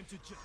to jump.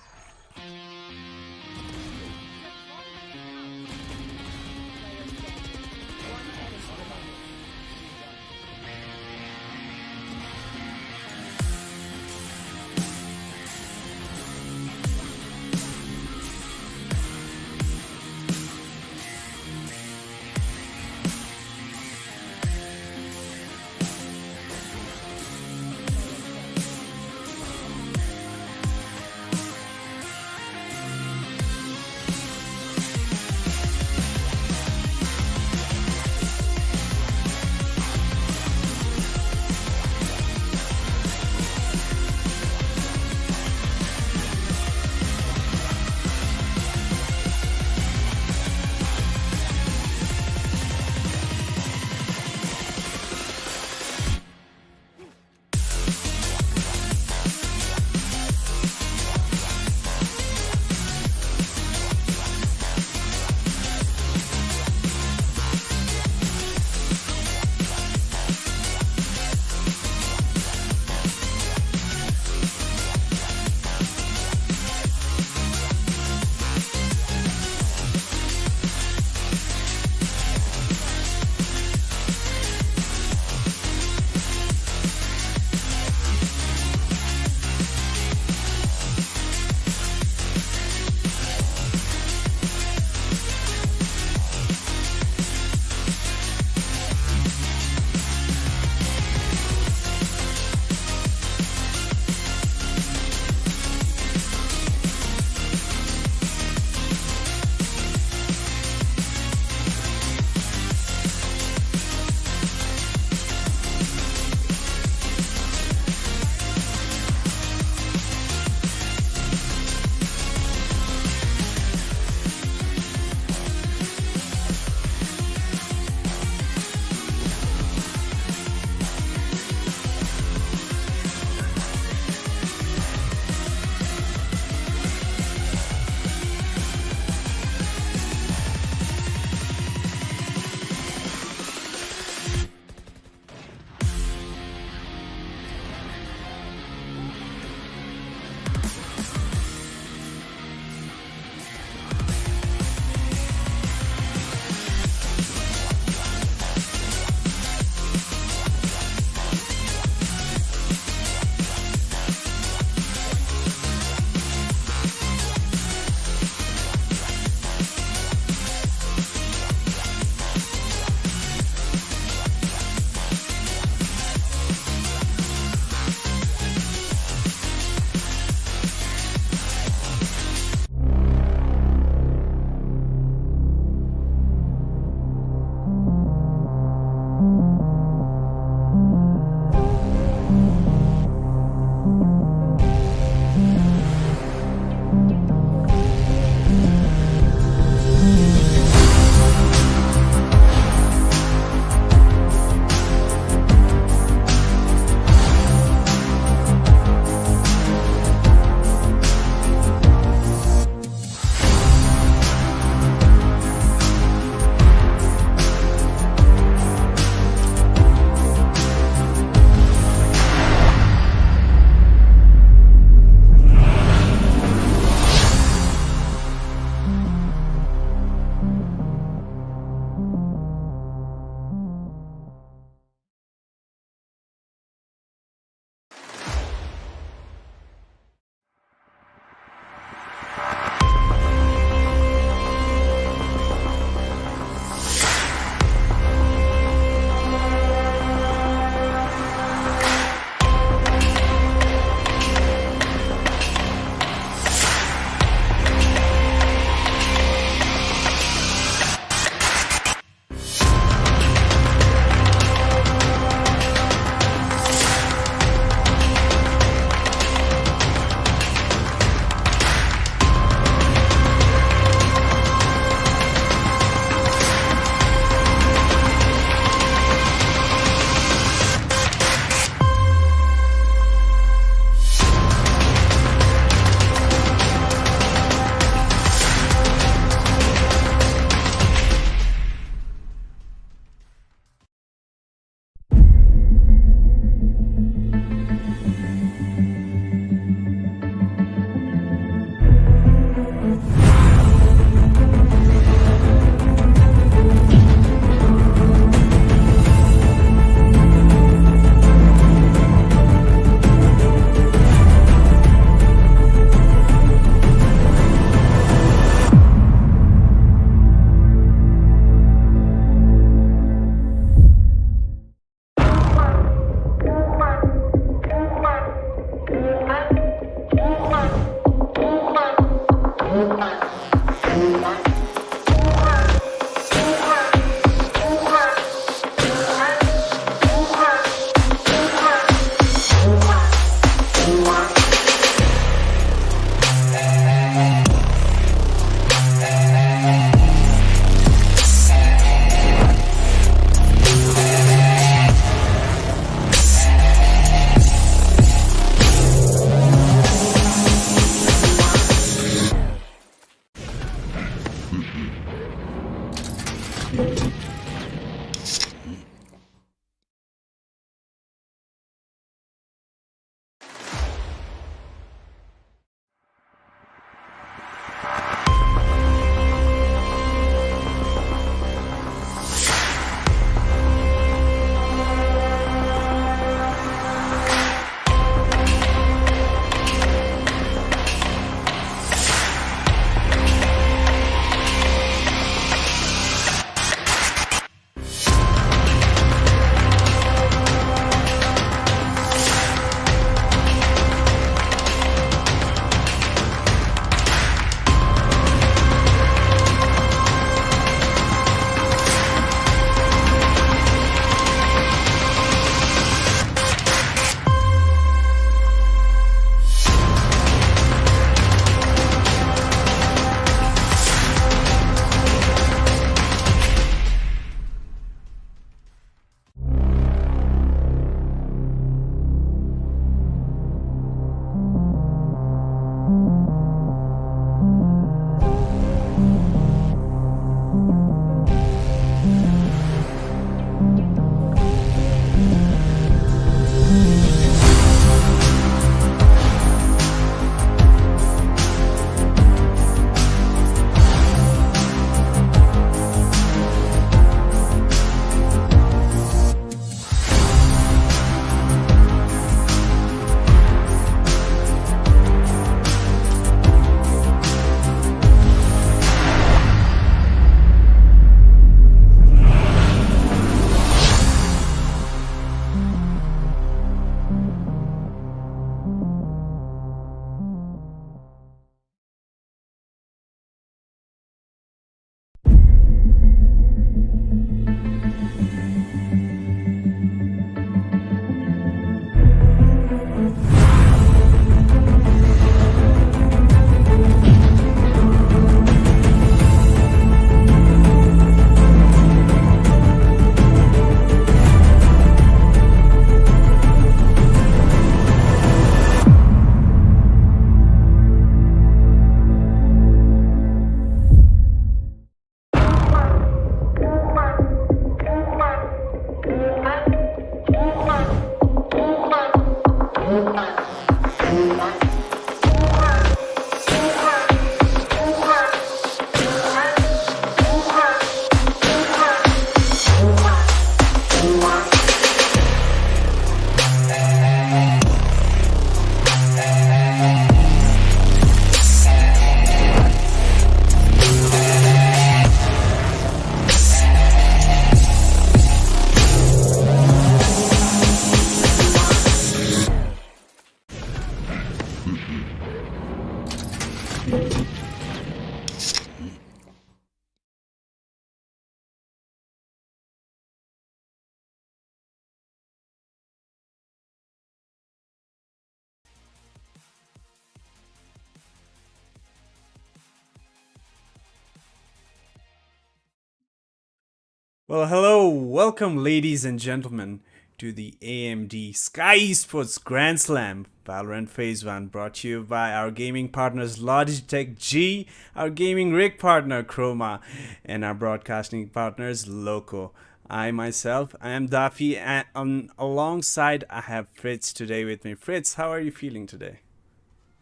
Well, hello, welcome, ladies and gentlemen, to the AMD SKYESPORTS GRANDSLAM Valorant Phase 1, brought to you by our gaming partners Logitech G, our gaming rig partner Chroma, and our broadcasting partners Loco. I myself, I am Dafi, and alongside I have Fritz today with me. Fritz, how are you feeling today?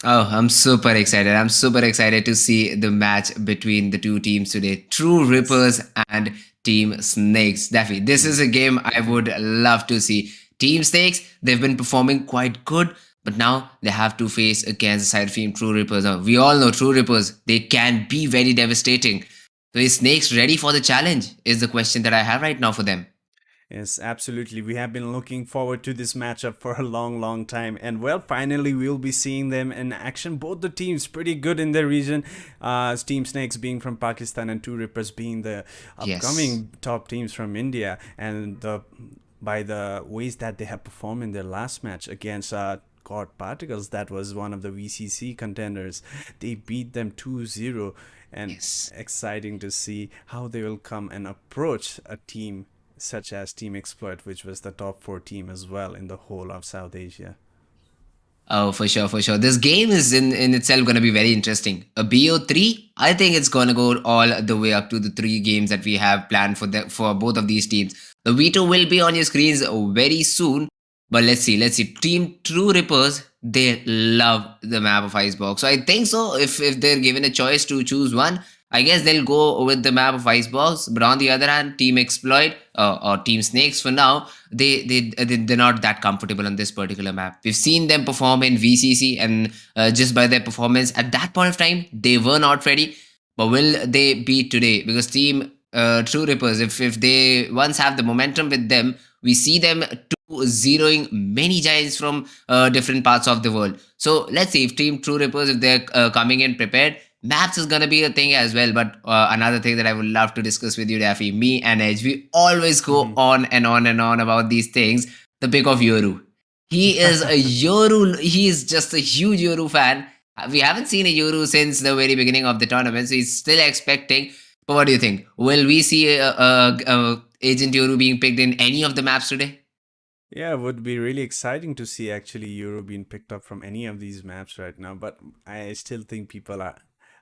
Oh, I'm super excited. I'm super excited to see the match between the two teams today. Truerippers and Team Snakes. Daffy, this is a game I would love to see. Team Snakes, they've been performing quite good, but now they have to face against the side of Team Truerippers. Now, we all know Truerippers, they can be very devastating. So is Snakes ready for the challenge? Is the question that I have right now for them. Yes, absolutely. We have been looking forward to this matchup for a long, long time. And well, finally, we'll be seeing them in action. Both the teams pretty good in their region. Team Snakes being from Pakistan and Truerippers being the Yes. upcoming top teams from India. And by the ways that they have performed in their last match against God Particles, that was one of the VCC contenders. They beat them 2-0. And Yes. exciting to see how they will come and approach a team such as Team Exploit, which was the top 4 team as well in the whole of South Asia. Oh, for sure, for sure. This game is in itself going to be very interesting. A BO3, I think it's going to go all the way up to the three games that we have planned for both of these teams. The veto will be on your screens very soon. But let's see, let's see. Team True Rippers, they love the map of Icebox. So I think so. If they're given a choice to choose one, I guess they'll go with the map of Icebox. But on the other hand, Team Exploit or Team Snakes for now, they're not that comfortable on this particular map. We've seen them perform in VCC, and just by their performance at that point of time, they were not ready. But will they be today? Because Team True Rippers, if they once have the momentum with them, we see them zeroing many giants from different parts of the world. So let's see if Team True Rippers, if they're coming in prepared, maps is gonna be a thing as well. But another thing that I would love to discuss with you, Daffy, me and Edge, we always go on and on and on about these things. The pick of Yoru. He is a Yoru. He is just a huge Yoru fan. We haven't seen a Yoru since the very beginning of the tournament, so he's still expecting. But what do you think? Will we see Agent Yoru being picked in any of the maps today? Yeah, it would be really exciting to see actually Euro being picked up from any of these maps right now. But I still think people are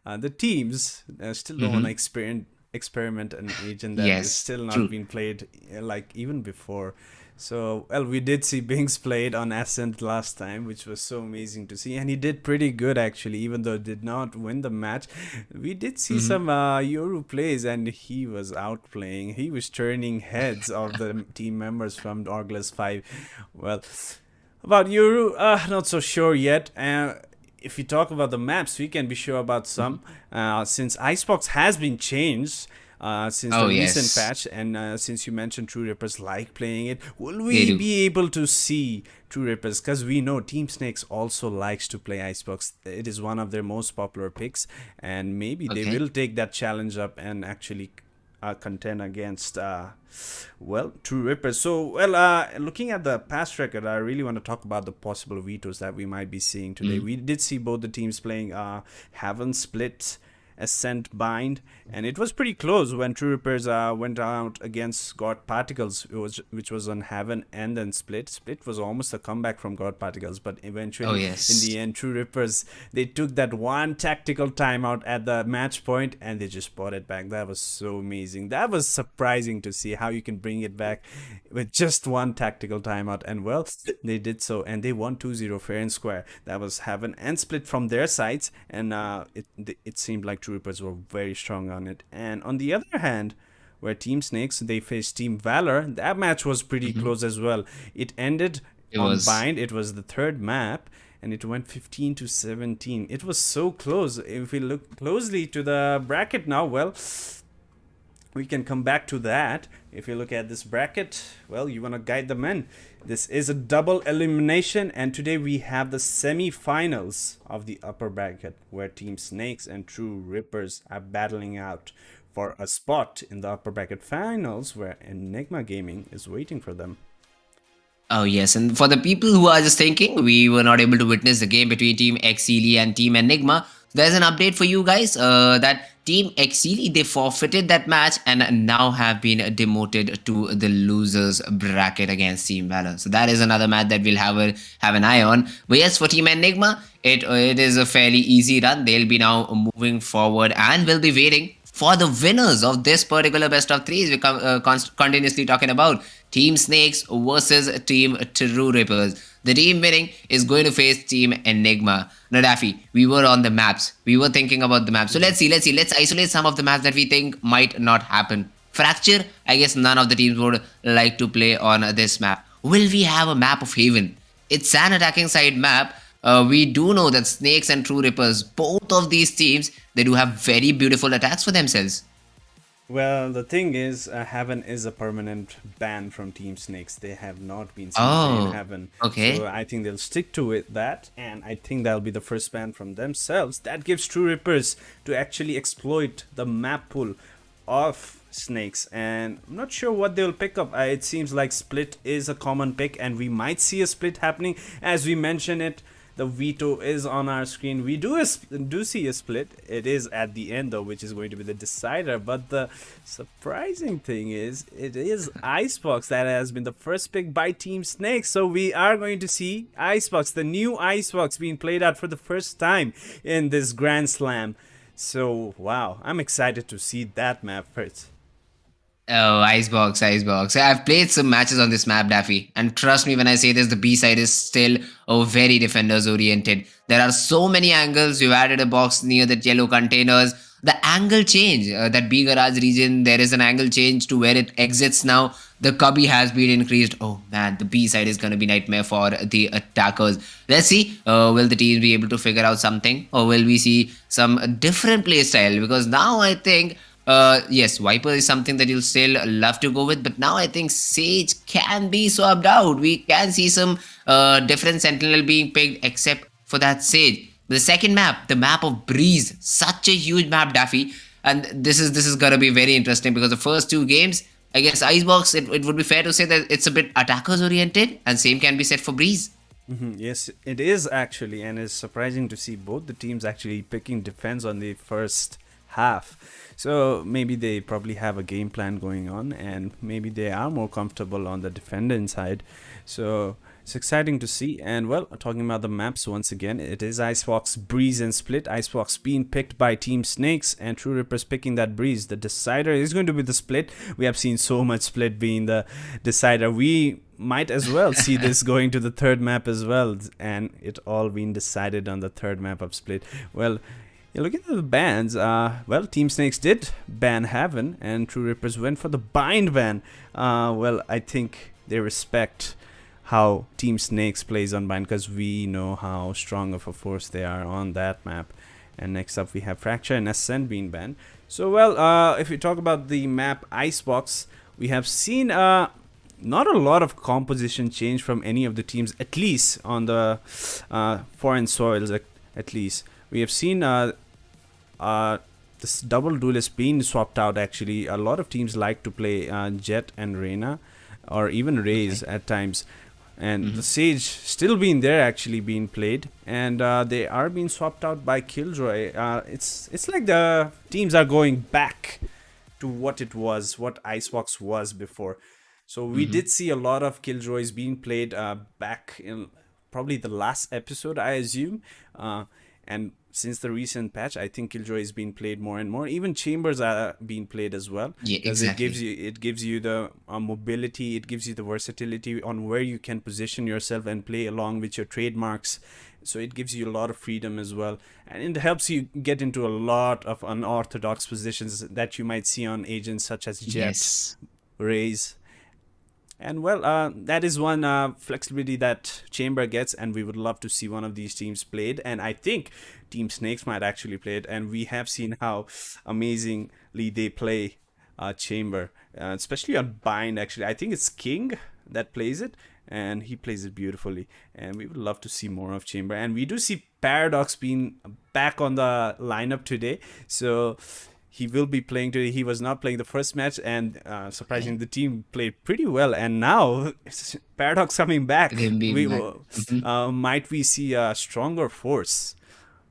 the teams still don't want to experiment an agent that is Yes, still not true. being played like even before. So, well, we did see Binks played on Ascent last time, which was so amazing to see, and he did pretty good actually, even though did not win the match. We did see some Yoru plays, and he was outplaying. He was turning heads of the team members from Orglas 5. Well, about Yoru, not so sure yet. If you talk about the maps, we can be sure about some. Since Icebox has been changed since Oh the recent yes, patch, and since you mentioned True Rippers like playing it, will they we do. be able to see True Rippers? Because we know Team Snakes also likes to play Icebox. It is one of their most popular picks, and maybe they Okay. will take that challenge up and actually contend against well, True Rippers. So, well, looking at the past record, I really want to talk about the possible vetoes that we might be seeing today. We did see both the teams playing Haven Split, Ascent, Bind, and it was pretty close when True Rippers went out against God Particles, which was on Heaven and then Split. Split was almost a comeback from God Particles, but Oh eventually, in yes. the end, True Rippers, they took that one tactical timeout at the match point and they just brought it back. That was so amazing. That was surprising to see how you can bring it back with just one tactical timeout. And well, they did so, and they won 2-0 fair and square. That was Heaven and Split from their sides, and it seemed like True Rippers were very strong on it. And on the other hand, where Team Snakes, they faced Team Valor, that match was pretty close as well. It ended It on was. Bind. It was the third map, and it went 15-17. It was so close. If we look closely to the bracket now, well, we can come back to that. If you look at this bracket, well, you want to guide the men. This is a double elimination, and today we have the semi-finals of the upper bracket, where Team Snakes and True Rippers are battling out for a spot in the upper bracket finals, where Enigma Gaming is waiting for them. Oh yes, and for the people who are just thinking we were not able to witness the game between Team Exili and Team Enigma, there's an update for you guys. That Team Exili, they forfeited that match and now have been demoted to the losers bracket against Team Valor. So that is another match that we'll have an eye on. But yes, for Team Enigma, it is a fairly easy run. They'll be now moving forward and will be waiting for the winners of this particular best of threes. We continuously talking about Team Snakes versus Team True Rippers. The team winning is going to face Team Enigma. Now, Daffy, we were on the maps. We were thinking about the maps. So let's see. Let's isolate some of the maps that we think might not happen. Fracture, I guess none of the teams would like to play on this map. Will we have a map of Haven? It's an attacking side map. We do know that Snakes and True Rippers, both of these teams, they do have very beautiful attacks for themselves. Well, the thing is, Heaven is a permanent ban from Team Snakes. They have not been seen playing Oh, Heaven. So okay. I think they'll stick to it, that, and I think that'll be the first ban from themselves. That gives True Rippers to actually exploit the map pool of Snakes, and I'm not sure what they'll pick up. It seems like Split is a common pick, and we might see a split happening, as we mentioned it. the veto is on our screen. We do see a split. It is at the end though, which is going to be the decider. But the surprising thing is, it is Icebox that has been the first pick by Team Snake. So we are going to see Icebox, the new Icebox, being played out for the first time in this Grand Slam. So wow, I'm excited to see that map first. Oh, Icebox, Icebox. I've played some matches on this map, Daffy. And trust me when I say this, the B side is still very defenders oriented. There are so many angles. We've added a box near the yellow containers. The angle change, that B garage region, there is an angle change to where it exits now. The cubby has been increased. Oh man, the B side is going to be nightmare for the attackers. Let's see, will the team be able to figure out something, or will we see some different play style? Because now I think yes, Viper is something that you'll still love to go with, but now I think Sage can be swapped out. We can see some different Sentinel being picked, except for that Sage. The second map, the map of Breeze, such a huge map, Daffy, and this is gonna be very interesting because the first two games, I guess Icebox, it would be fair to say that it's a bit attackers oriented, and same can be said for Breeze. Yes, it is actually, and it's surprising to see both the teams actually picking defense on the first half. So maybe they probably have a game plan going on, and maybe they are more comfortable on the defendant side. So it's exciting to see. And well, talking about the maps once again, it is Icebox, Breeze, and Split. Icebox being picked by Team Snakes, and Truerippers picking that Breeze. The decider is going to be the Split. We have seen so much Split being the decider. We might as well see this going to the third map as well, and it all being decided on the third map of Split. Well, yeah, looking at the bans, well, Team Snakes did ban Heaven, and Truerippers went for the Bind ban. Well, I think they respect how Team Snakes plays on Bind, because we know how strong of a force they are on that map. And next up we have Fracture and Ascent being banned. So well, if we talk about the map Icebox, we have seen not a lot of composition change from any of the teams, at least on the foreign soils, at least. We have seen this double duelist being swapped out. Actually, a lot of teams like to play Jet and Reyna, or even Raze at times, and the Sage still being there, actually being played, and they are being swapped out by Killjoy. It's like the teams are going back to what it was, what Icebox was before. So we did see a lot of Killjoys being played back in probably the last episode, I assume, and since the recent patch, I think Killjoy is being played more and more. Even Chambers are being played as well. Yeah, because exactly. it gives you the mobility, it gives you the versatility on where you can position yourself and play along with your trademarks. So it gives you a lot of freedom as well, and it helps you get into a lot of unorthodox positions that you might see on agents such as Jet, Yes. Raze. And well, that is one flexibility that Chamber gets, and we would love to see one of these teams played. And I think Team Snakes might actually play it, and we have seen how amazingly they play Chamber, especially on Bind. Actually, I think it's King that plays it, and he plays it beautifully. And we would love to see more of Chamber. And we do see Paradox being back on the lineup today, so he will be playing today. He was not playing the first match, and surprisingly, the team played pretty well. And now Paradox coming back, Him being we back. will, might we see a stronger force?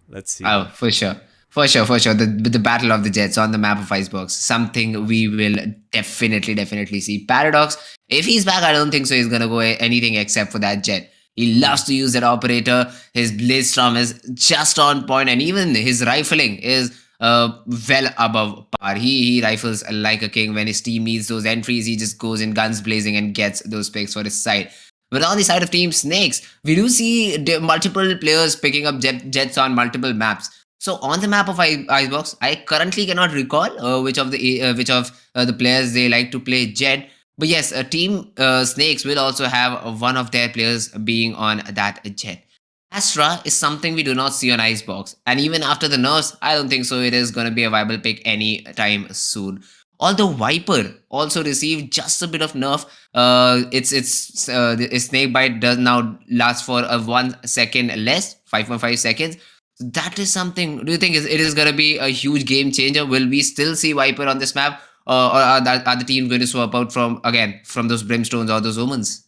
Let's see. Oh, for sure. For sure, for sure. The battle of the Jets on the map of Icebox. Something we will definitely see. Paradox, if he's back, I don't think so he's gonna go anything except for that Jet. He loves to use that operator. His Blitz-Storm is just on point, and even his rifling is well above par. He rifles like a king. When his team needs those entries, he just goes in guns blazing and gets those picks for his side. But on the side of Team Snakes, we do see multiple players picking up jets on multiple maps. So on the map of Icebox, I currently cannot recall which of the players they like to play jet. But yes, Team Snakes will also have one of their players being on that jet. Astra is something we do not see on Icebox, and even after the nerfs, I don't think so it is going to be a viable pick anytime soon. Although Viper also received just a bit of nerf, its snake bite does now last for a 1 second less, 5.5 seconds. That is something. Do you think it is going to be a huge game changer? Will we still see Viper on this map, or are the teams going to swap out from those brimstones or those omens?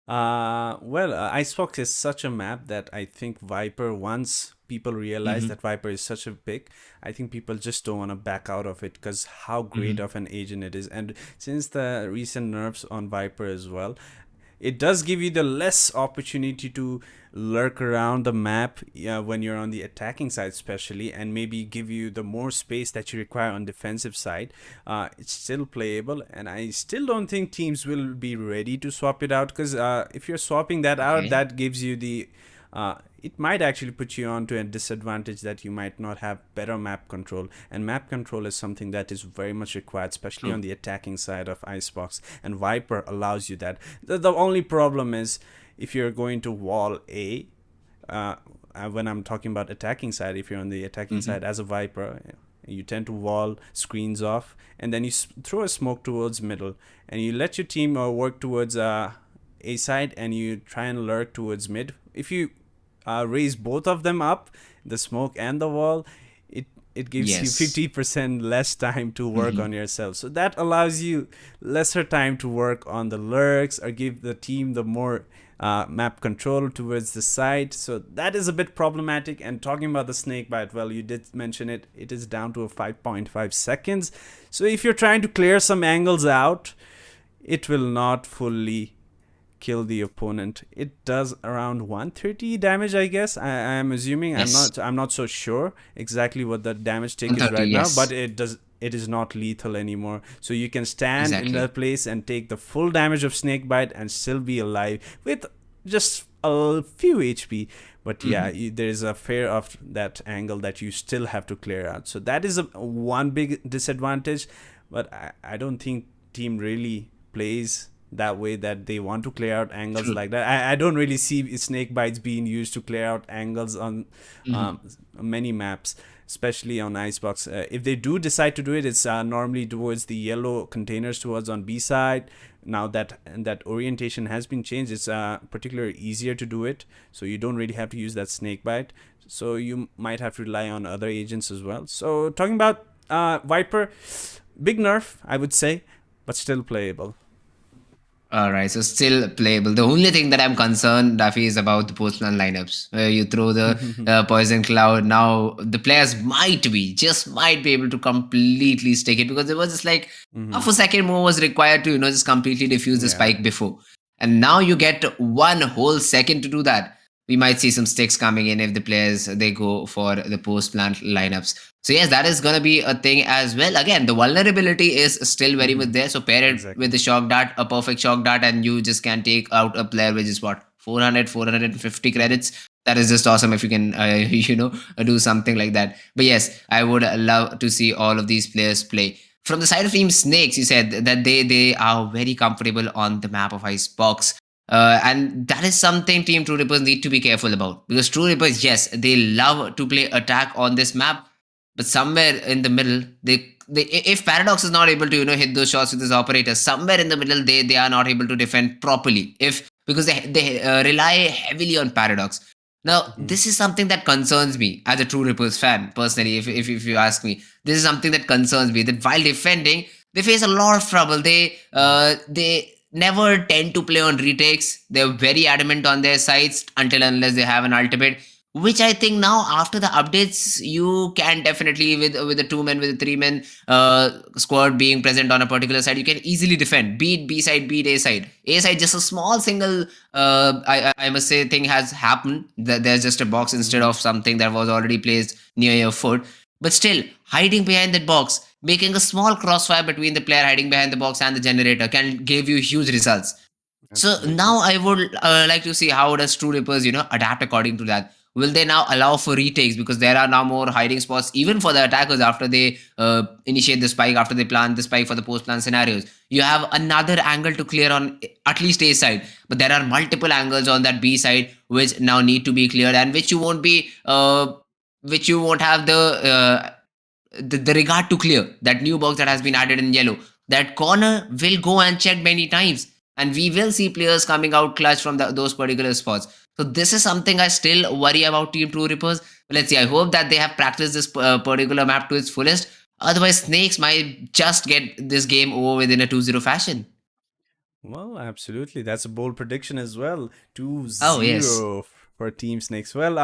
Icebox is such a map that I think Viper, once people realize Hmm. that Viper is such a pick, I think people just don't want to back out of it because how great Hmm. of an agent it is. And since the recent nerfs on Viper as well, it does give you the less opportunity to lurk around the map, yeah, when you're on the attacking side especially, and maybe give you the more space that you require on defensive side. It's still playable, and I still don't think teams will be ready to swap it out, because if you're swapping that out, Okay. that gives you the it might actually put you on to a disadvantage that you might not have better map control. And map control is something that is very much required, especially on True. the attacking side of Icebox. And Viper allows you that. The only problem is if you're going to wall A, uh, when I'm talking about attacking side, if you're on the attacking Hmm. side as a Viper, you tend to wall screens off, and then you throw a smoke towards middle, and you let your team work towards A side, and you try and lurk towards mid. If you raise both of them up, the smoke and the wall, it it gives you Yes. 50% less time to work on Hmm. yourself. So that allows you lesser time to work on the lurks or give the team the more map control towards the side. So that is a bit problematic. And talking about the snake bite, well, you did mention it. It is down to a 5.5 seconds. So if you're trying to clear some angles out, it will not fully kill the opponent. It does around 130 damage, I guess. I am assuming. Yes. I'm not so sure exactly what the damage take is 130. right now, but Yes. it is not lethal anymore. So you can stand in Exactly. that place and take the full damage of snake bite and still be alive with just a few HP. But yeah, Hmm. there is a fear of that angle that you still have to clear out. So that is a one big disadvantage. But I don't think team really plays that way, that they want to clear out angles True. like that. I don't really see snake bites being used to clear out angles on Hmm. many maps, especially on Icebox. If they do decide to do it, it's normally towards the yellow containers towards on B side. Now that orientation has been changed, it's particularly easier to do it. So you don't really have to use that snake bite. So you might have to rely on other agents as well. So talking about Viper, big nerf, I would say, but still playable. All right, so still playable. The only thing that I'm concerned, Daffy, is about the postman lineups. Where you throw the poison cloud. Now the players just might be able to completely stick it, because there was just like half Hmm. a second more was required to just completely defuse the Yeah. spike before, and now you get one whole second to do that. We might see some sticks coming in if the players they go for the post plant lineups. So yes, that is gonna be a thing as well. Again, the vulnerability is still very much Hmm. there. So pair it with Exactly. the shock dart, a perfect shock dart, and you just can take out a player which is what 400, 450 Hmm. credits. That is just awesome if you can, do something like that. But yes, I would love to see all of these players play. From the side of Team Snakes, you said that they are very comfortable on the map of Icebox. And that is something Team True Rippers need to be careful about, because True Rippers, yes, they love to play attack on this map, but somewhere in the middle, they if Paradox is not able to hit those shots with his operators, somewhere in the middle they are not able to defend properly. If Because they rely heavily on Paradox. Now, Hmm. this is something that concerns me as a True Rippers fan personally. If you ask me, this is something that concerns me. That while defending, they face a lot of trouble. They never tend to play on retakes. They're very adamant on their sides until unless they have an ultimate, which I think now after the updates you can definitely, with the two men, with the three men squad being present on a particular side, you can easily defend. Beat B side, beat A side. A side, just a small single I must say thing has happened. That there's just a box instead Hmm. of something that was already placed near your foot. But still, hiding behind that box, making a small crossfire between the player hiding behind the box and the generator can give you huge results. So Absolutely. now I would like to see how does True Rippers, adapt according to that. Will they now allow for retakes, because there are now more hiding spots even for the attackers after they initiate the spike, after they plan the spike for the post plan scenarios. You have another angle to clear on at least A side, but there are multiple angles on that B side which now need to be cleared, and which you won't have the regard to clear that new box that has been added in yellow. That corner will go and check many times, and we will see players coming out clutch from those particular spots. So this is something I still worry about Team True Rippers. Let's see. I hope that they have practiced this particular map to its fullest. Otherwise, Snakes might just get this game over within a 2-0 fashion. Well, absolutely. That's a bold prediction as well. Two Oh, yes. zero for Team Snakes. Well,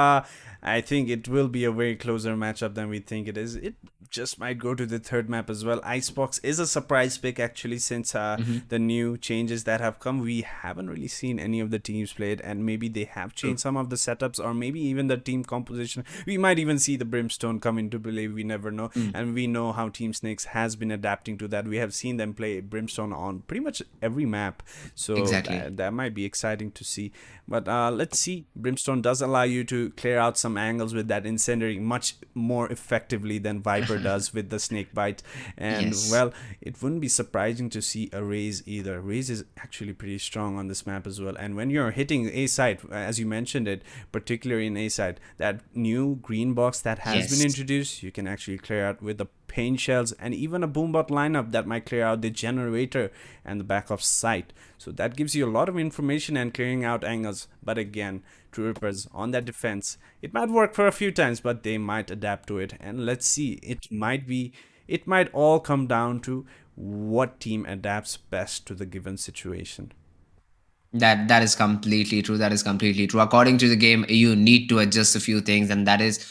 I think it will be a very closer matchup than we think it is. It just might go to the third map as well. Icebox is a surprise pick actually, since Hmm. the new changes that have come. We haven't really seen any of the teams played, and maybe they have True. changed some of the setups, or maybe even the team composition. We might even see the Brimstone come into play. We never know, Mm, and we know how Team Snakes has been adapting to that. We have seen them play Brimstone on pretty much every map, so exactly. that might be exciting to see. But let's see. Brimstone does allow you to clear out some angles with that incendiary much more effectively than Viper does with the snake bite. And Yes. well, it wouldn't be surprising to see a Raze either. Raze is actually pretty strong on this map as well. And when you're hitting A side, as you mentioned it, particularly in A side, that new green box that has been Yes. introduced, you can actually clear out with the paint shells and even a boombot lineup that might clear out the generator and the back of sight. So that gives you a lot of information and clearing out angles. But again, Truerippers on that defense, it might work for a few times, but they might adapt to it. And let's see, it might all come down to what team adapts best to the given situation. That is completely true. That is completely true. According to the game, you need to adjust a few things, and that is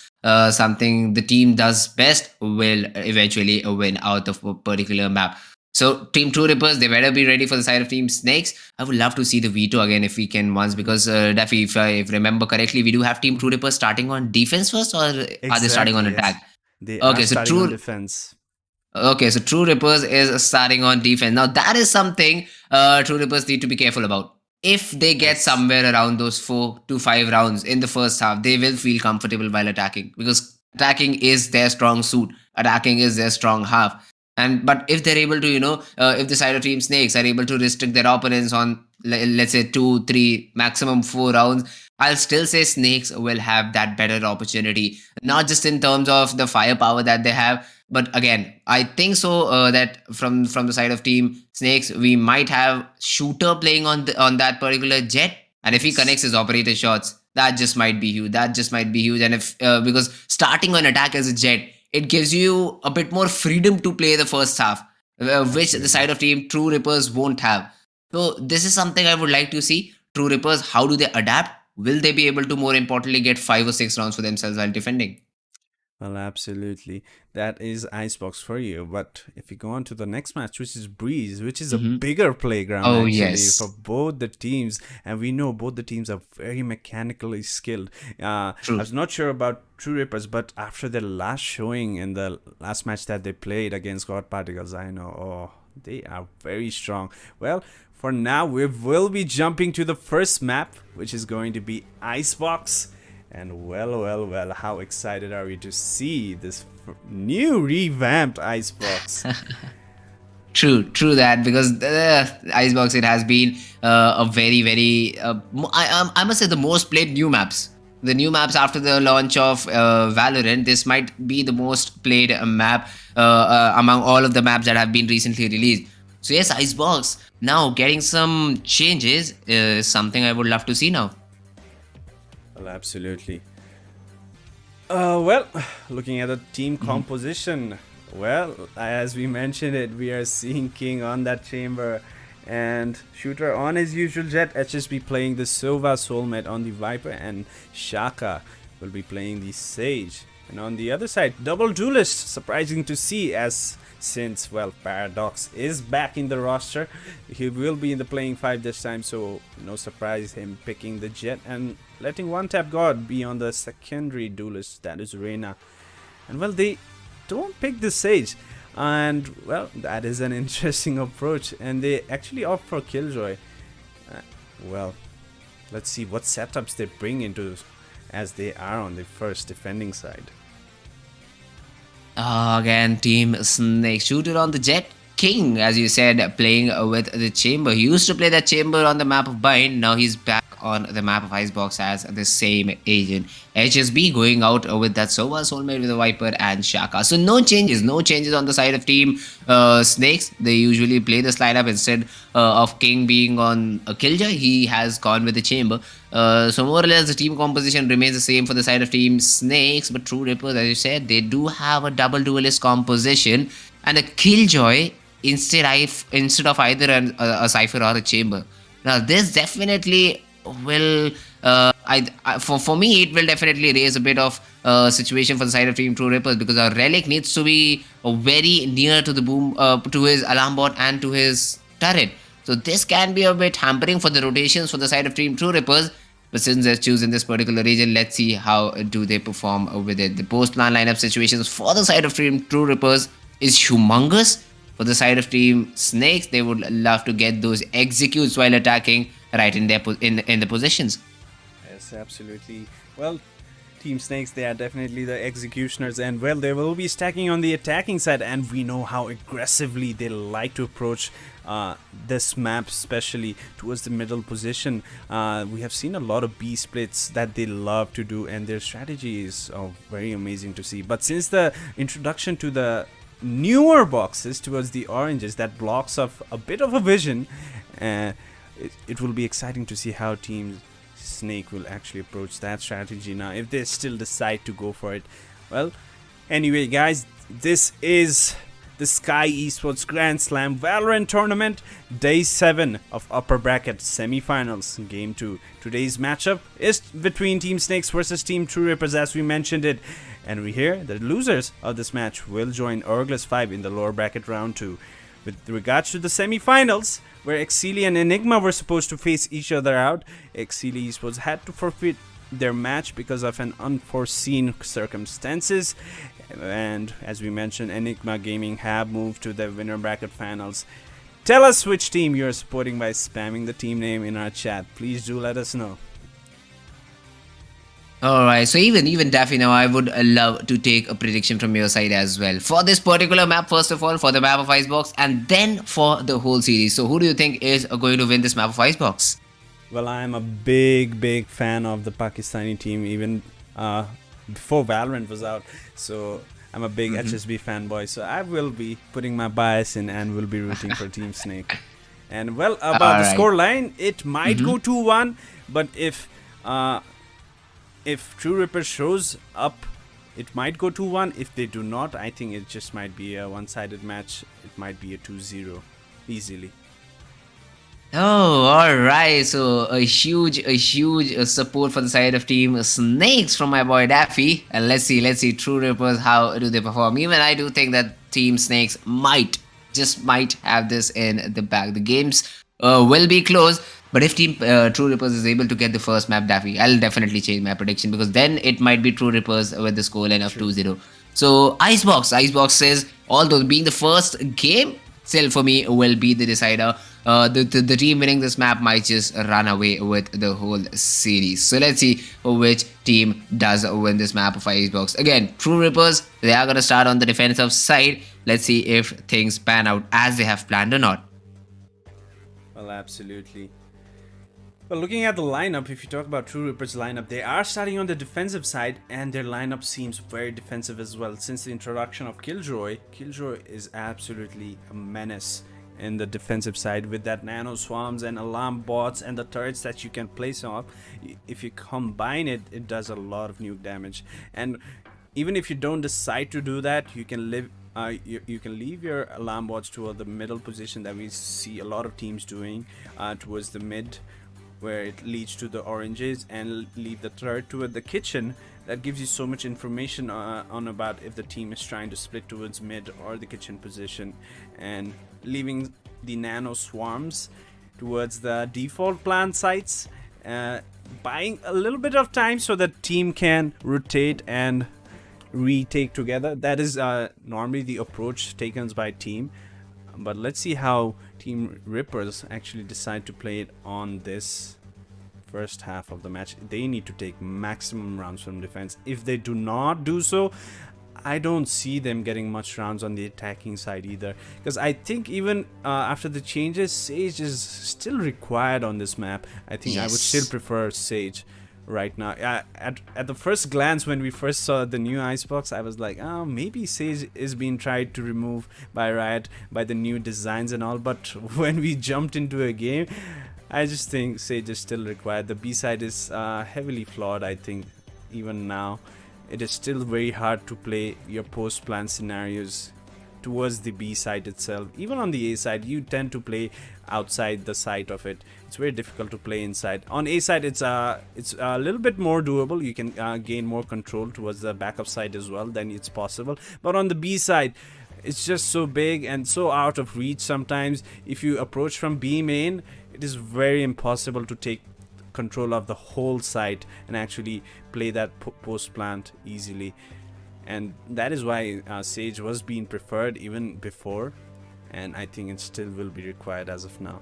something the team does best will eventually win out of a particular map. So, Team True Rippers, they better be ready for the side of Team Snakes. I would love to see the veto again if we can once, because Daffy, if I remember correctly, we do have Team True Mhm. Rippers starting on defense first, or are they starting on Exactly, yes. attack? They are Okay, so starting on True defense. Okay, so True Rippers is starting on defense. Now that is something True Rippers need to be careful about. If they get Yes. somewhere around those 4 to 5 rounds in the first half, they will feel comfortable while attacking, because attacking is their strong suit. Attacking is their strong half. And but if they're able to, if the side of Team Snakes are able to restrict their opponents on, let's say, 2, 3, maximum 4 rounds, I'll still say Snakes will have that better opportunity, not just in terms of the firepower that they have, but again, I think so that from the side of Team Snakes, we might have Shooter playing on that particular jet, and if he Yes. connects his operator shots, that just might be huge. That just might be huge, and if because starting on attack as a jet, it gives you a bit more freedom to play the first half, which the Absolutely. side of Team True Rippers won't have. So this is something I would like to see. True Rippers, how do they adapt? Will they be able to, more importantly, get 5 or 6 rounds for themselves while defending? Well, absolutely. That is Icebox for you. But if you go on to the next match, which is Breeze, which is a Hmm. bigger playground Oh actually for yes, both the teams, and we know both the teams are very mechanically skilled. I true. was not sure about True Rippers, but after their last showing in the last match that they played against God Particles, I know, oh, they are very strong. Well, for now, we will be jumping to the first map, which is going to be Icebox. And well, how excited are we to see this new revamped Icebox? True that, because the Icebox, it has been a very I must say the most played new maps. The new maps after the launch of Valorant, this might be the most played map among all of the maps that have been recently released. So yes, Icebox now getting some changes is something I would love to see now. Well, absolutely. Well, looking at the team Mhm. composition, well, as we mentioned it, we are seeing King on that chamber and Shooter on his usual jet, HSB playing the Sova Soulmate on the Viper, and Shaka will be playing the Sage. And on the other side, double duelist, surprising to see, as since, well, Paradox is back in the roster. He will be in the playing 5 this time, so no surprise him picking the jet and letting one tap God be on the secondary duelist, that is Reyna. And well, they don't pick the Sage. And well, that is an interesting approach. And they actually opt for Killjoy. Uh, well, let's see what setups they bring into as they are on the first defending side. Again, Team Snake Shooter on the Jet. King, as you said, playing with the Chamber. He used to play that Chamber on the map of Bind. Now he's back on the map of Icebox as the same agent. HSB going out with that Sova Soulmate with the Viper and Shaka. So no changes on the side of Team Snakes. They usually play this lineup instead of King being on a Killjoy. He has gone with the Chamber. So more or less the team composition remains the same for the side of Team Snakes, but True Rippers, as you said, they do have a double duelist composition, and a Killjoy instead of either a cipher or a chamber. Now this definitely will for me it will definitely raise a bit of situation for the side of team Truerippers, because our relic needs to be very near to the boom to his alarm bot and to his turret. So this can be a bit hampering for the rotations for the side of team Truerippers. But since they're choosing this particular region, let's see how do they perform with it. The post-plan lineup situations for the side of team Truerippers is humongous. For the side of team Snakes, they would love to get those executes while attacking right in their in the positions. Yes, absolutely. Well, Team Snakes, they are definitely the executioners, and well, they will be stacking on the attacking side, and we know how aggressively they like to approach this map, especially towards the middle position. We have seen a lot of B splits that they love to do, and their strategy is very amazing to see. But since the introduction to the newer boxes towards the oranges that blocks off a bit of a vision, it will be exciting to see how Team Snake will actually approach that strategy now, if they still decide to go for it. Well, anyway guys, this is the Sky Esports Grand Slam Valorant Tournament, Day 7 of Upper Bracket Semi-Finals, Game 2. Today's matchup is between Team Snakes versus Team Truerippers, as we mentioned it. And we hear the losers of this match will join Orgless 5 in the lower bracket round 2. With regards to the semi-finals, where Exili and Enigma were supposed to face each other out, Exili Esports had to forfeit their match because of an unforeseen circumstances. And as we mentioned, Enigma Gaming have moved to the winner bracket finals. Tell us which team you're supporting by spamming the team name in our chat. Please do let us know. Alright, so even Daffy, now I would love to take a prediction from your side as well. For this particular map, first of all, for the map of Icebox, and then for the whole series. So who do you think is going to win this map of Icebox? Well, I'm a big fan of the Pakistani team, even before Valorant was out. So I'm a big HSB fanboy. So I will be putting my bias in and will be rooting for Team Snake. And well, about the score line, it might go 2-1, but if Truerippers shows up, it might go 2-1. If they do not, I think it just might be a one-sided match. It might be a 2-0 easily. Oh, alright. So a huge support for the side of Team Snakes from my boy Daffy. And let's see Truerippers, how do they perform? Even I do think that Team Snakes might have this in the bag. The games will be close. But if Team Truerippers is able to get the first map, Daffy, I'll definitely change my prediction, because then it might be Truerippers with the scoreline of 2-0. So Icebox says, although being the first game, still for me will be the decider. The team winning this map might just run away with the whole series. So let's see which team does win this map of Icebox. Again, Truerippers, they are going to start on the defensive side. Let's see if things pan out as they have planned or not. Well, absolutely. Well, looking at the lineup, if you talk about Truerippers' lineup, they are starting on the defensive side, and their lineup seems very defensive as well. Since the introduction of Killjoy is absolutely a menace in the defensive side with that nano swarms and alarm bots and the turrets that you can place on. If you combine it, it does a lot of nuke damage. And even if you don't decide to do that, you can live. You can leave your alarm bots toward the middle position that we see a lot of teams doing, towards the mid, where it leads to the oranges, and leave the turret toward the kitchen. That gives you so much information on about if the team is trying to split towards mid or the kitchen position, and leaving the nano swarms towards the default plan sites, buying a little bit of time so that team can rotate and retake together. That is normally the approach taken by team. But let's see how Team Rippers actually decide to play it on this first half of the match. They need to take maximum rounds from defense. If they do not do so, I don't see them getting much rounds on the attacking side either. Because I think even after the changes, Sage is still required on this map. I think I would still prefer Sage right now. At the first glance, when we first saw the new Icebox, I was like, oh, maybe Sage is being tried to remove by Riot by the new designs and all. But when we jumped into a game, I just think Sage is still required. The B side is heavily flawed. I think even now it is still very hard to play your post plan scenarios towards the B side itself. Even on the A side, you tend to play outside the site of it. It's very difficult to play inside. On A side, it's a little bit more doable. You can gain more control towards the backup side as well. Then it's possible. But on the B side, it's just so big and so out of reach sometimes. If you approach from B main, it is very impossible to take control of the whole site and actually play that post plant easily. And that is why Sage was being preferred even before, and I think it still will be required as of now.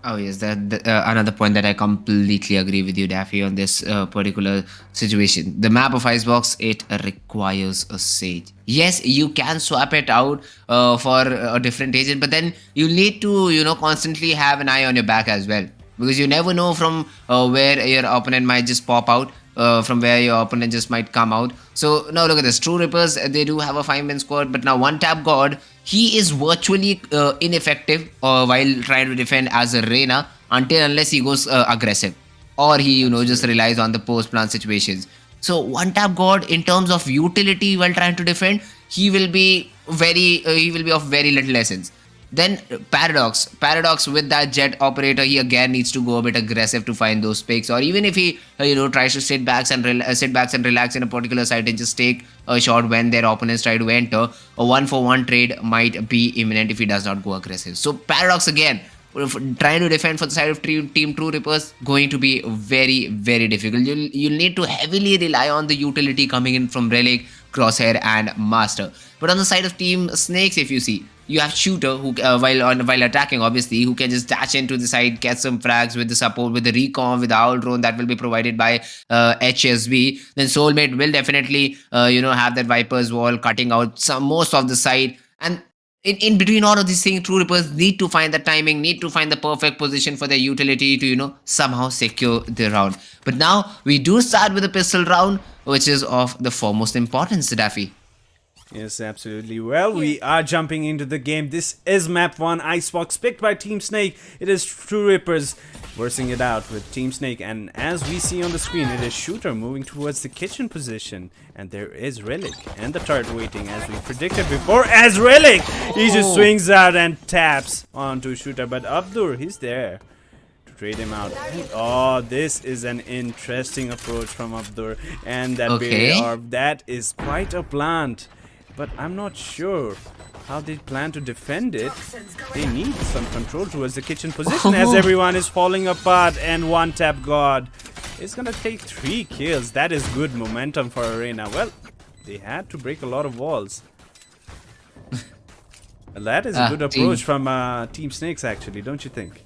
Oh yes, that another point that I completely agree with you, Daffy, on this particular situation. The map of Icebox, it requires a Sage. Yes, you can swap it out for a different agent, but then you need to, you know, constantly have an eye on your back as well, because you never know from where your opponent might just pop out. From where your opponent just might come out. So now look at this. Truerippers, they do have a 5-man squad, but now one tap god, he is virtually ineffective while trying to defend as a Reyna unless he goes aggressive, or he, you know, just relies on the post plant situations. So one tap god, in terms of utility while trying to defend, he will be of very little essence. Then Paradox with that jet operator, he again needs to go a bit aggressive to find those picks, or even if he you know, tries to sit back and relax in a particular site and just take a shot when their opponents try to enter, a 1-for-1 trade might be imminent if he does not go aggressive. So Paradox again, trying to defend for the side of Team Truerippers, going to be very, very difficult. You'll need to heavily rely on the utility coming in from Relic, Crosshair and Master. But on the side of Team Snakes, if you see, you have Shooter who while attacking, obviously, who can just dash into the side, get some frags with the support, with the recon, with the owl drone that will be provided by HSB. Then Soulmate will definitely you know, have that Viper's wall cutting out most of the side. And in between all of these things, Truerippers need to find the timing, need to find the perfect position for their utility to, you know, somehow secure the round. But now we do start with a pistol round, which is of the foremost importance, Daffy. Yes, absolutely. Well, we are jumping into the game. This is map 1, Icebox, picked by Team Snake. It is Truerippers versing it out with Team Snake, and as we see on the screen, it is Shooter moving towards the kitchen position, and there is Relic and the turret waiting as we predicted before. As Relic, he just swings out and taps onto Shooter, but Abdur, he's there to trade him out. Oh, this is an interesting approach from Abdur, and that barrier orb, that is quite a plant. But I'm not sure how they plan to defend it. They need some control towards the kitchen position as everyone is falling apart, and one tap god is gonna take 3 kills. That is good momentum for Arena. Well, they had to break a lot of walls. That is a good approach from Team Snakes, actually, don't you think?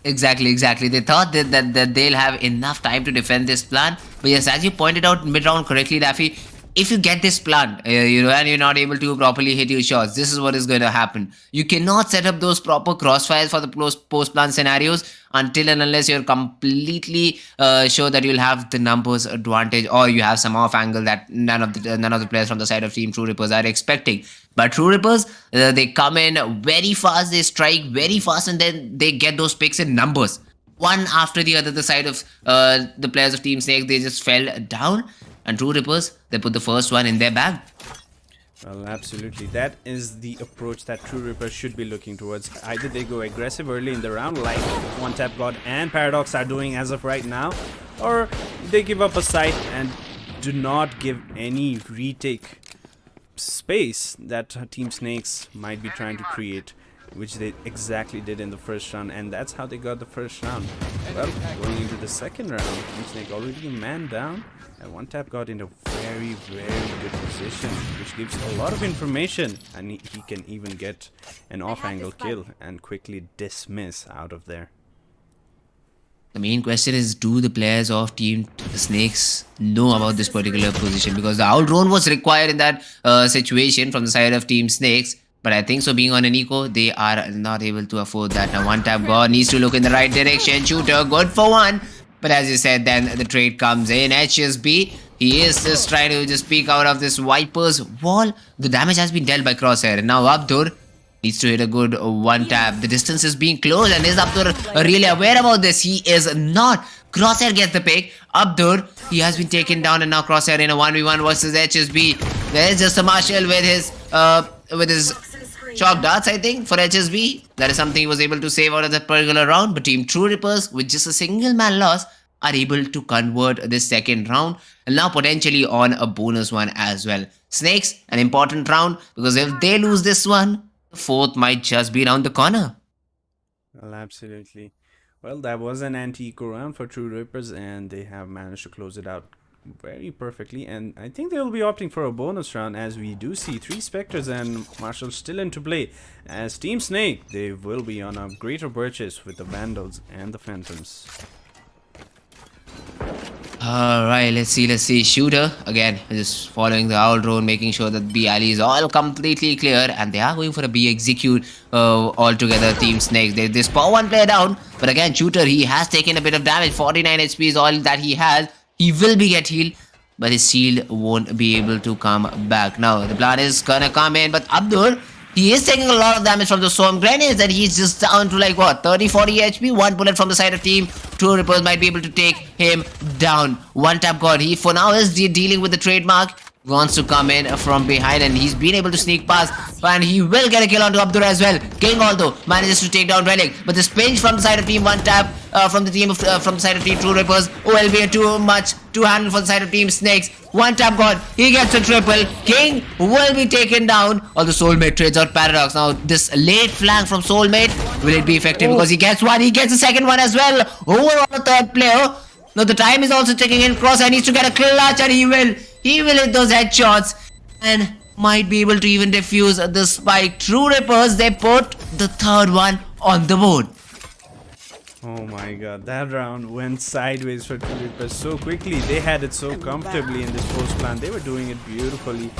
Exactly. They thought that they'll have enough time to defend this plan. But yes, as you pointed out mid-round correctly, Daffy, if you get this plant, you know, and you're not able to properly hit your shots, this is what is going to happen. You cannot set up those proper crossfires for the post-plant scenarios until and unless you're completely sure that you'll have the numbers advantage, or you have some off angle that none of the players from the side of Team Truerippers are expecting. But Truerippers, they come in very fast, they strike very fast, and then they get those picks in numbers. One after the other, the side of the players of Team Snake, they just fell down. And Truerippers, they put the first one in their bag. Well, absolutely. That is the approach that Truerippers should be looking towards. Either they go aggressive early in the round, like One Tap God and Paradox are doing as of right now, or they give up a site and do not give any retake space that Team Snakes might be trying to create, which they exactly did in the first round, and that's how they got the first round. Well, going into the second round, Team Snake already a man down, and One Tap got in a very, very good position, which gives a lot of information, and he can even get an off-angle kill and quickly dismiss out of there. The main question is, do the players of Team Snakes know about this particular position? Because the owl drone was required in that situation from the side of Team Snakes. But I think so, being on an eco, they are not able to afford that. Now, One Tap God needs to look in the right direction. Shooter, good for one. But as you said, then the trade comes in. HSB, he is just trying to just peek out of this Viper's wall. The damage has been dealt by Crosshair. And now Abdur needs to hit a good one tap. The distance is being closed, and is Abdur really aware about this? He is not. Crosshair gets the pick. Abdur, he has been taken down, and now Crosshair in a 1v1 versus HSB. There is just a Marshall with his with his shock darts, I think, for HSB. That is something he was able to save out of that particular round. But Team Truerippers, with just a single man loss, are able to convert this second round and now potentially on a bonus one as well. Snakes, an important round, because if they lose this one, the fourth might just be around the corner. Well, absolutely. Well, that was an anti-eco round for Truerippers, and they have managed to close it out very perfectly. And I think they will be opting for a bonus round, as we do see 3 Spectres and Marshals still into play. As Team Snake, they will be on a greater purchase with the Vandals and the Phantoms. Alright, let's see. Shooter, again, just following the owl drone, making sure that B alley is all completely clear, and they are going for a B execute altogether. Team Snakes, they spot one player down, but again, Shooter, he has taken a bit of damage. 49 HP is all that he has. He will be get healed, but his shield won't be able to come back. Now, the plan is gonna come in, but Abdur, he is taking a lot of damage from the storm grenades, and he's just down to like what, 30-40 HP. One bullet from the side of team Truerippers might be able to take him down. One tap god. He for now is dealing with the trademark. Wants to come in from behind, and he's been able to sneak past, and he will get a kill onto Abdur as well. King although manages to take down Relic, but this pinch from the side of team One Tap from the side of team Truerippers will be too much to handle for the side of team Snakes. One tap god, he gets a triple. King will be taken down. Although Soulmate trades out Paradox. Now this late flank from Soulmate, will it be effective? Because he gets one, he gets a second one as well. Over on the third player. Now the time is also ticking in. Crosshair needs to get a clutch, and he will hit those headshots and might be able to even defuse the spike. Truerippers, they put the third one on the board. Oh my god, that round went sideways for Truerippers so quickly. They had it so comfortably in this post plan. They were doing it beautifully,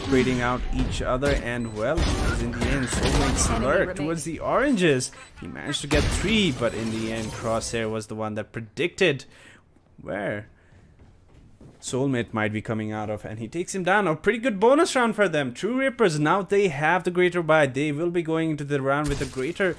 trading out each other, and well, in the end, Soulmate lurked towards the oranges. He managed to get 3, but in the end, Crosshair was the one that predicted where Soulmate might be coming out of, and he takes him down. A pretty good bonus round for them. Truerippers, now they have the greater buy. They will be going into the round with the greater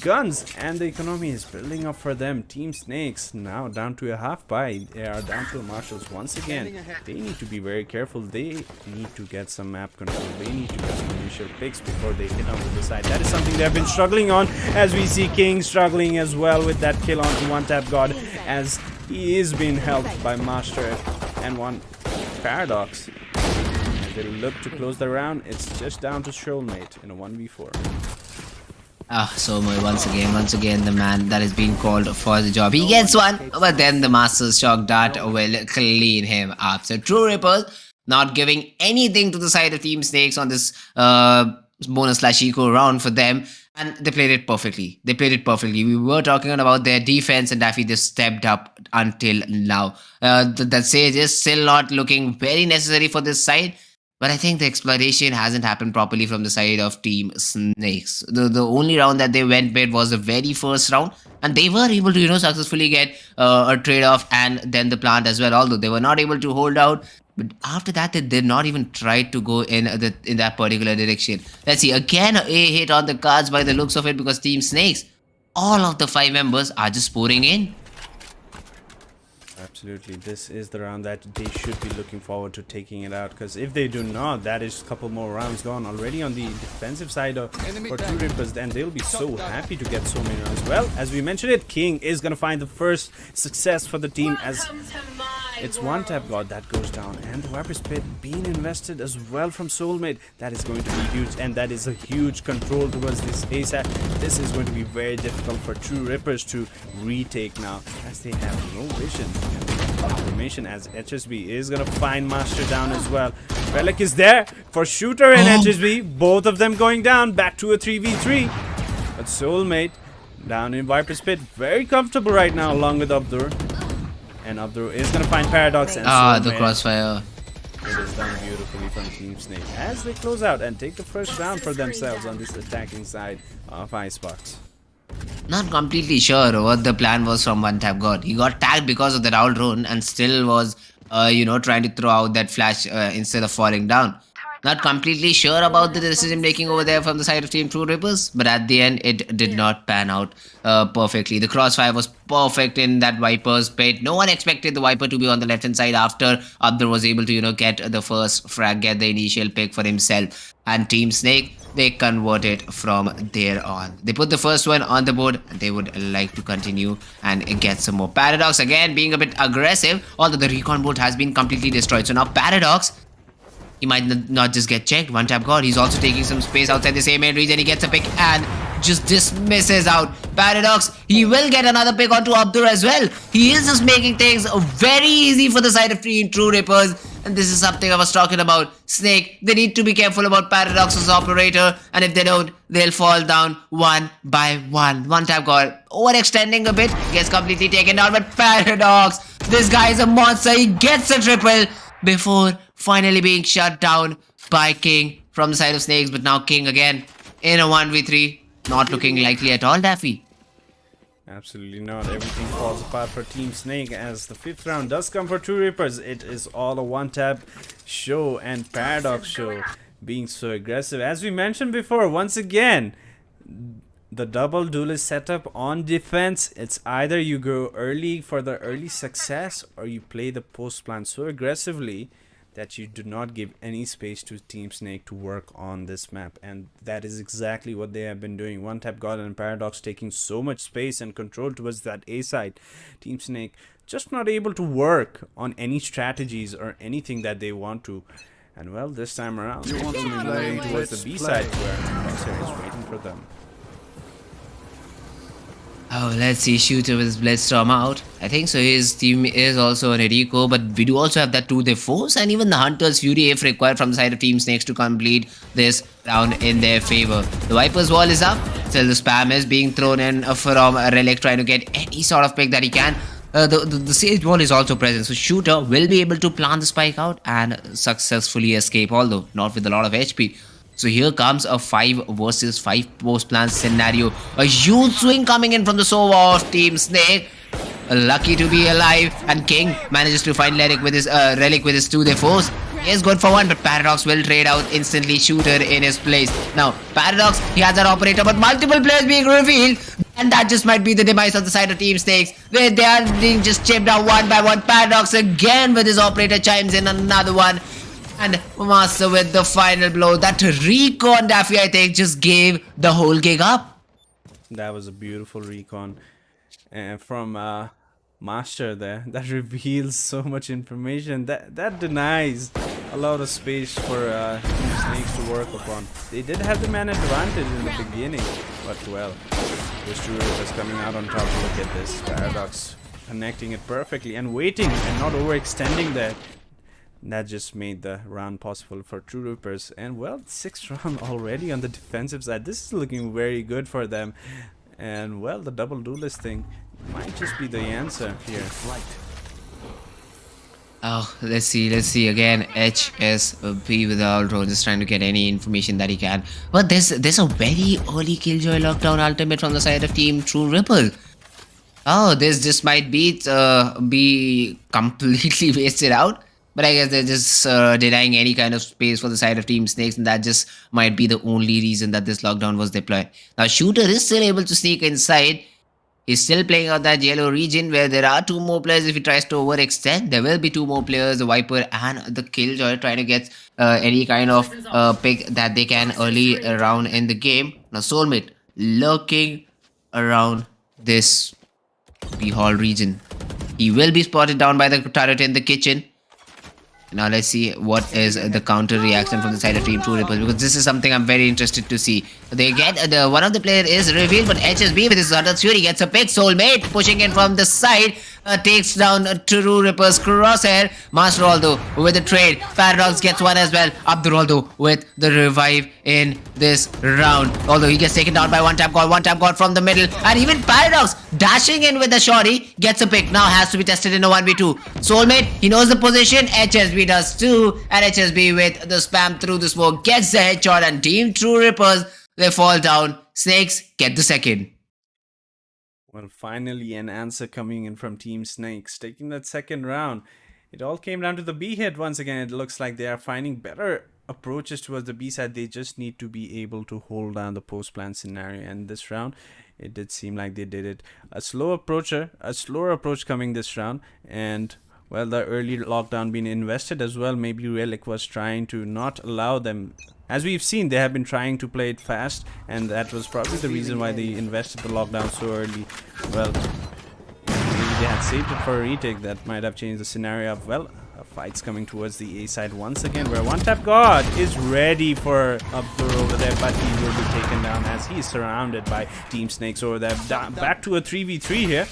guns, and the economy is building up for them. Team Snakes now down to a half buy. They are down to the Marshals once again. They need to be very careful. They need to get some map control. They need to get some initial picks before they hit onto the side. That is something they have been struggling on, as we see King struggling as well with that kill onto One Tap God, as he is being helped by Master and one Paradox. As they look to close the round, it's just down to Soulmate in a 1v4. Soulmate once again the man that is being called for the job. He gets one, but then the Master's Shock Dart will clean him up. So Truerippers not giving anything to the side of Team Snakes on this bonus/eco round for them, and they played it perfectly. We were talking about their defense, and Daffy just stepped up until now. That Sage is still not looking very necessary for this side. But I think the exploitation hasn't happened properly from the side of Team Snakes. The only round that they went with was the very first round, and they were able to successfully get a trade-off and then the plant as well, although they were not able to hold out. But after that, they did not even try to go in that particular direction. Let's see, again a hit on the cards by the looks of it, because Team Snakes, all of the 5 members are just pouring in. Absolutely, this is the round that they should be looking forward to taking it out, because if they do not, that is a couple more rounds gone already on the defensive side for Truerippers, and they'll be so happy to get so many rounds. Well, as we mentioned it, King is going to find the first success for the team, as it's One Tap God that goes down, and the Viper's Pit being invested as well from Soulmate. That is going to be huge, and that is a huge control towards this ASAP. This is going to be very difficult for Truerippers to retake now, as they have no vision information, as HSB is gonna find Master down as well. Relic is there for Shooter and HSB, both of them going down, back to a 3v3. But Soulmate down in Viper's Pit, very comfortable right now along with Abdur. And Abdur is gonna find Paradox, and the crossfire. It is done beautifully from Team Snake as they close out and take the first round for themselves on this attacking side of Icebox. Not completely sure what the plan was from One Tap God. He got tagged because of that owl drone and still was, trying to throw out that flash instead of falling down. Not completely sure about the decision making over there from the side of Team Truerippers, but at the end, it did not pan out perfectly. The crossfire was perfect in that Viper's pit. No one expected the Viper to be on the left hand side after Abdur was able to, get the first frag, get the initial pick for himself. And Team Snake, they converted from there on. They put the first one on the board, and they would like to continue and get some more. Paradox again being a bit aggressive, although the recon bolt has been completely destroyed. So now Paradox, he might not just get checked. One tap god. He's also taking some space outside the same main region. He gets a pick and just dismisses out. Paradox, he will get another pick onto Abdur as well. He is just making things very easy for the side of Truerippers. And this is something I was talking about. Snake, they need to be careful about Paradox's operator. And if they don't, they'll fall down one by one. One tap god. Overextending a bit. Gets completely taken down. But Paradox, this guy is a monster. He gets a triple before finally being shut down by King from the side of Snakes. But now King again in a 1v3. Not looking likely at all, Daffy. Absolutely not. Everything falls apart for Team Snake as the 5th round does come for Truerippers. It is all a one-tap show and Paradox show being so aggressive. As we mentioned before, once again, the double duelist setup on defense, it's either you go early for the early success or you play the post plan so aggressively that you do not give any space to Team Snake to work on this map, and that is exactly what they have been doing. One tap god and Paradox taking so much space and control towards that A side. Team Snake just not able to work on any strategies or anything that they want to. And well, this time around they're moving towards the B side where Crosshair is waiting for them. Oh, let's see. Shooter with Bloodstorm out. I think so. His team is also on a Rico, but we do also have that 2-day force and even the Hunter's Fury if required from the side of Team Snakes to complete this round in their favor. The Viper's wall is up. Still, the spam is being thrown in from Relic, trying to get any sort of pick that he can. The Sage wall is also present, so Shooter will be able to plant the spike out and successfully escape, although not with a lot of HP. So here comes a 5 versus 5 post plan scenario. A huge swing coming in from the Sova of Team Snake. Lucky to be alive, and King manages to find Relic with his 2-day force. He is good for one, but Paradox will trade out instantly. Shooter in his place. Now Paradox, he has that operator, but multiple players being revealed, and that just might be the demise of the side of Team Snakes. They are being just chipped out one by one. Paradox again with his operator chimes in another one. And Master with the final blow. That recon, Daffy, I think, just gave the whole gig up. That was a beautiful recon from Master there. That reveals so much information. That denies a lot of space for Team Snakes to work upon. They did have the man advantage in the beginning, but well, this Truerippers is coming out on top. Look at this. Paradox connecting it perfectly and waiting and not overextending there. That just made the round possible for Truerippers. And well, 6th round already on the defensive side. This is looking very good for them. And well, the double duelist thing might just be the answer here. Oh, let's see again. HSP without drone, just trying to get any information that he can. But there's a very early Killjoy lockdown ultimate from the side of Team Truerippers. Oh, this just might be completely wasted out. But I guess they're just denying any kind of space for the side of Team Snakes, and that just might be the only reason that this lockdown was deployed. Now, Shooter is still able to sneak inside. He's still playing out that yellow region where there are 2 more players. If he tries to overextend, there will be 2 more players, the Viper and the Killjoy, trying to get any kind of pick that they can early around in the game. Now, Soulmate lurking around this B Hall region. He will be spotted down by the turret in the kitchen. Now let's see what is the counter reaction from the side of Team Truerippers, because this is something I'm very interested to see. They get one of the player is revealed, but HSB with his Hunter's Fury gets a pick. Soulmate pushing in from the side takes down Truerippers Crosshair. Master although with the trade. Paradox gets one as well. Abdur although with the revive in this round. Although he gets taken down by one tap god from the middle, and even Paradox dashing in with the shorty gets a pick. Now has to be tested in a 1v2. Soulmate, he knows the position. HSB does too, and HSB with the spam through the smoke gets the headshot, and Team Truerippers, they fall down. Snakes get the second. Well, finally an answer coming in from Team Snakes, taking that 2nd round. It all came down to the B hit once again. It looks like they are finding better approaches towards the B side, they just need to be able to hold down the post plant scenario. And this round, it did seem like they did it. A slower approach coming this round. And well, the early lockdown being invested as well. Maybe Relic was trying to not allow them. As we've seen, they have been trying to play it fast, and that was probably the reason why they invested the lockdown so early. Well, maybe they had saved it for a retake. That might have changed the scenario of, well, a fight's coming towards the A side once again, where One Tap God is ready for Abdur over there, but he will be taken down as he is surrounded by Team Snakes over there. Back to a 3v3 here.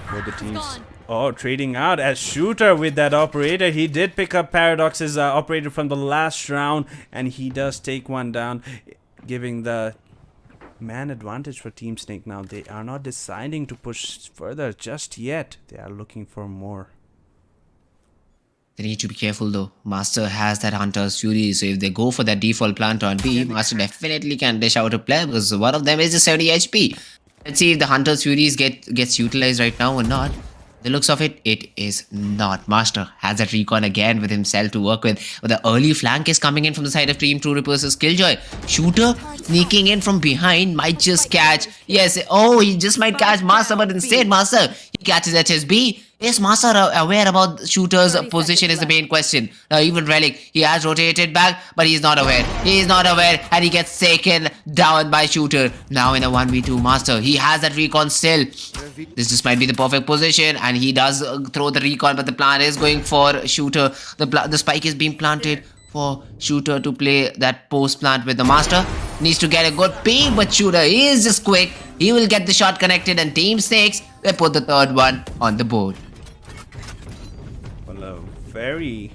For the teams. Oh, trading out as Shooter with that operator. He did pick up Paradox's operator from the last round, and he does take one down, giving the man advantage for Team Snake. Now they are not deciding to push further just yet. They are looking for more. They need to be careful though. Master has that Hunter's Fury, so if they go for that default plant on B, Master definitely can dish out a play because one of them is a 70 HP. Let's see if the Hunter's Furies gets utilized right now or not. The looks of it, it is not. Master has that recon again with himself to work with. But the early flank is coming in from the side of Team Truerippers' Killjoy. Shooter sneaking in from behind might just catch. Yes, oh, he just might catch Master, but instead Master, he catches HSB. Is Master aware about Shooter's position is the main question. Now even Relic, he has rotated back, but he's not aware. He is not aware, and he gets taken down by Shooter. Now in a 1v2, Master, he has that recon still. This just might be the perfect position, and he does throw the recon, but the plan is going for Shooter. The spike is being planted for Shooter to play that post plant with the Master. Needs to get a good peek, but Shooter is just quick. He will get the shot connected, and Team Snakes, they put the third one on the board. Well, a very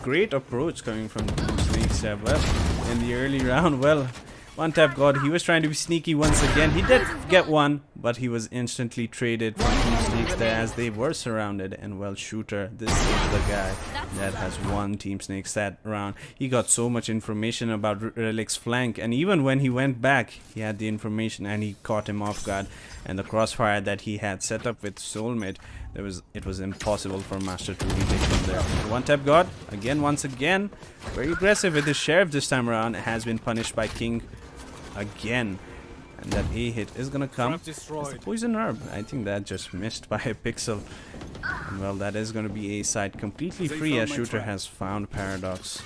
great approach coming from Team Snakes. Well, in the early round, well, One Tap God, he was trying to be sneaky once again. He did get one, but he was instantly traded from Team Snakes there as they were surrounded. And well, Shooter, this is the guy that has won Team Snakes that round. He got so much information about Relic's flank, and even when he went back, he had the information and he caught him off guard. And the crossfire that he had set up with Soulmate, it was impossible for Master to retake from there. One Tap God, again, once again, very aggressive with his Sheriff this time around, has been punished by King again. And that A hit is gonna come. It's the Poison Herb. I think that just missed by a pixel. And well, that is gonna be A side completely free as Shooter has found Paradox.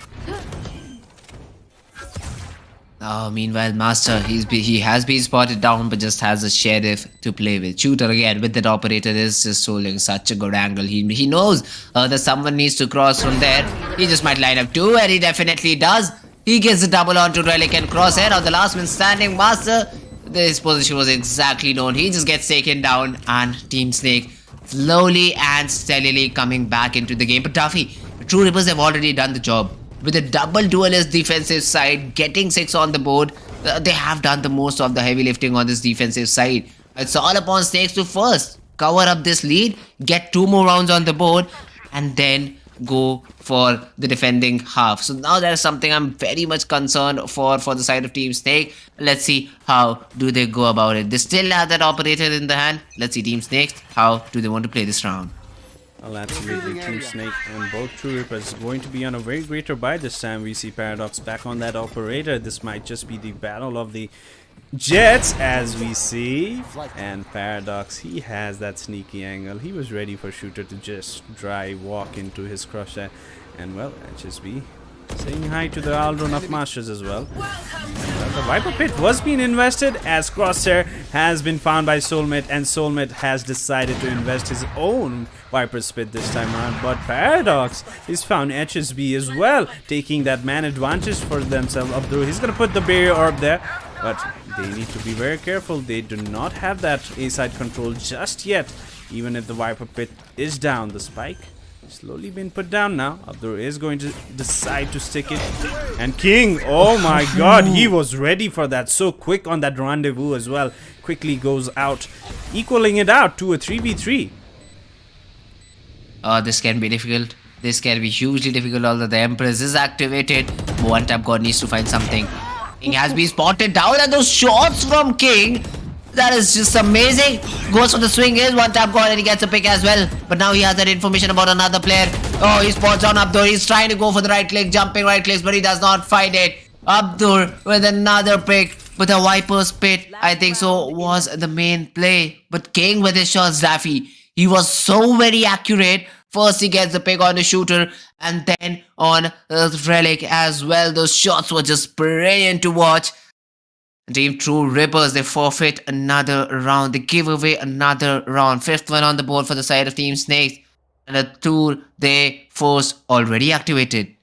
Oh, meanwhile, Master, he has been spotted down, but just has a Sheriff to play with. Shooter again with that operator is just holding such a good angle. He knows that someone needs to cross from there. He just might line up too, and he definitely does. He gets the double onto Relic and crosshair on the last man standing. Master, this position was exactly known. He just gets taken down, and Team Snake slowly and steadily coming back into the game. But Duffy, the Truerippers have already done the job. With a double duelist defensive side, getting 6 on the board, they have done the most of the heavy lifting on this defensive side. It's all upon Snakes to first cover up this lead, get 2 more rounds on the board, and then go for the defending half. So now there's something I'm very much concerned for the side of Team Snake. Let's see how do they go about it. They still have that operator in the hand. Let's see Team Snakes, how do they want to play this round. Well, absolutely, Team Snake and both Truerippers going to be on a very greater buy this time. We see Paradox back on that operator. This might just be the battle of the Jets, as we see. And Paradox, he has that sneaky angle. He was ready for Shooter to just dry walk into his crochet. And well, HSB saying hi to the Aldron of Masters as well. And the Viper Pit was being invested as Crosshair has been found by Soulmate, and Soulmate has decided to invest his own Viper Spit this time around. But Paradox is found HSB as well, taking that man advantage for themselves. Abdur, he's gonna put the barrier orb there, but they need to be very careful. They do not have that A-side control just yet. Even if the Viper Pit is down, the spike slowly been put down now. Abdur is going to decide to stick it. And King, oh my god, he was ready for that. So quick on that rendezvous as well. Quickly goes out, equaling it out to a 3v3. This can be difficult. This can be hugely difficult, although the Empress is activated. One Tap God needs to find something. King has been spotted down, and those shots from King, that is just amazing. Goes for the swing, is One Tap God, and he gets a pick as well. But now he has that information about another player. Oh, he spots on Abdur. He's trying to go for the right click, jumping right clicks, but he does not find it. Abdur with another pick. But the Viper's pit, I think so, was the main play. But King with his shots, Zaffy, he was so very accurate. First he gets the pick on the shooter and then on Relic as well. Those shots were just brilliant to watch. Team Truerippers, they forfeit another round. They give away another round. Fifth one on the board for the side of Team Snakes. And a tool they force already activated.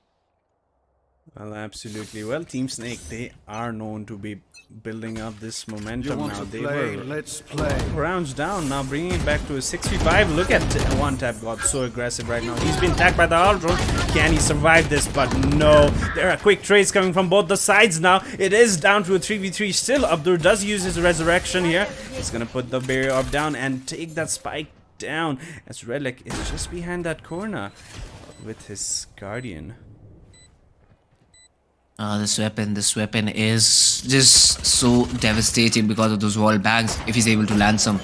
Well, absolutely. Well, Team Snake, they are known to be building up this momentum now. They were let's play. rounds down, now bringing it back to a 6v5. Look at one tap, got so aggressive right now. He's been attacked by the Aldro. Can he survive this? But no, there are quick trades coming from both the sides now. It is down to a 3v3 still. Abdur does use his resurrection here. He's gonna put the barrier up down and take that spike down as Relic is just behind that corner with his Guardian. This weapon is just so devastating because of those wall bangs. If he's able to land some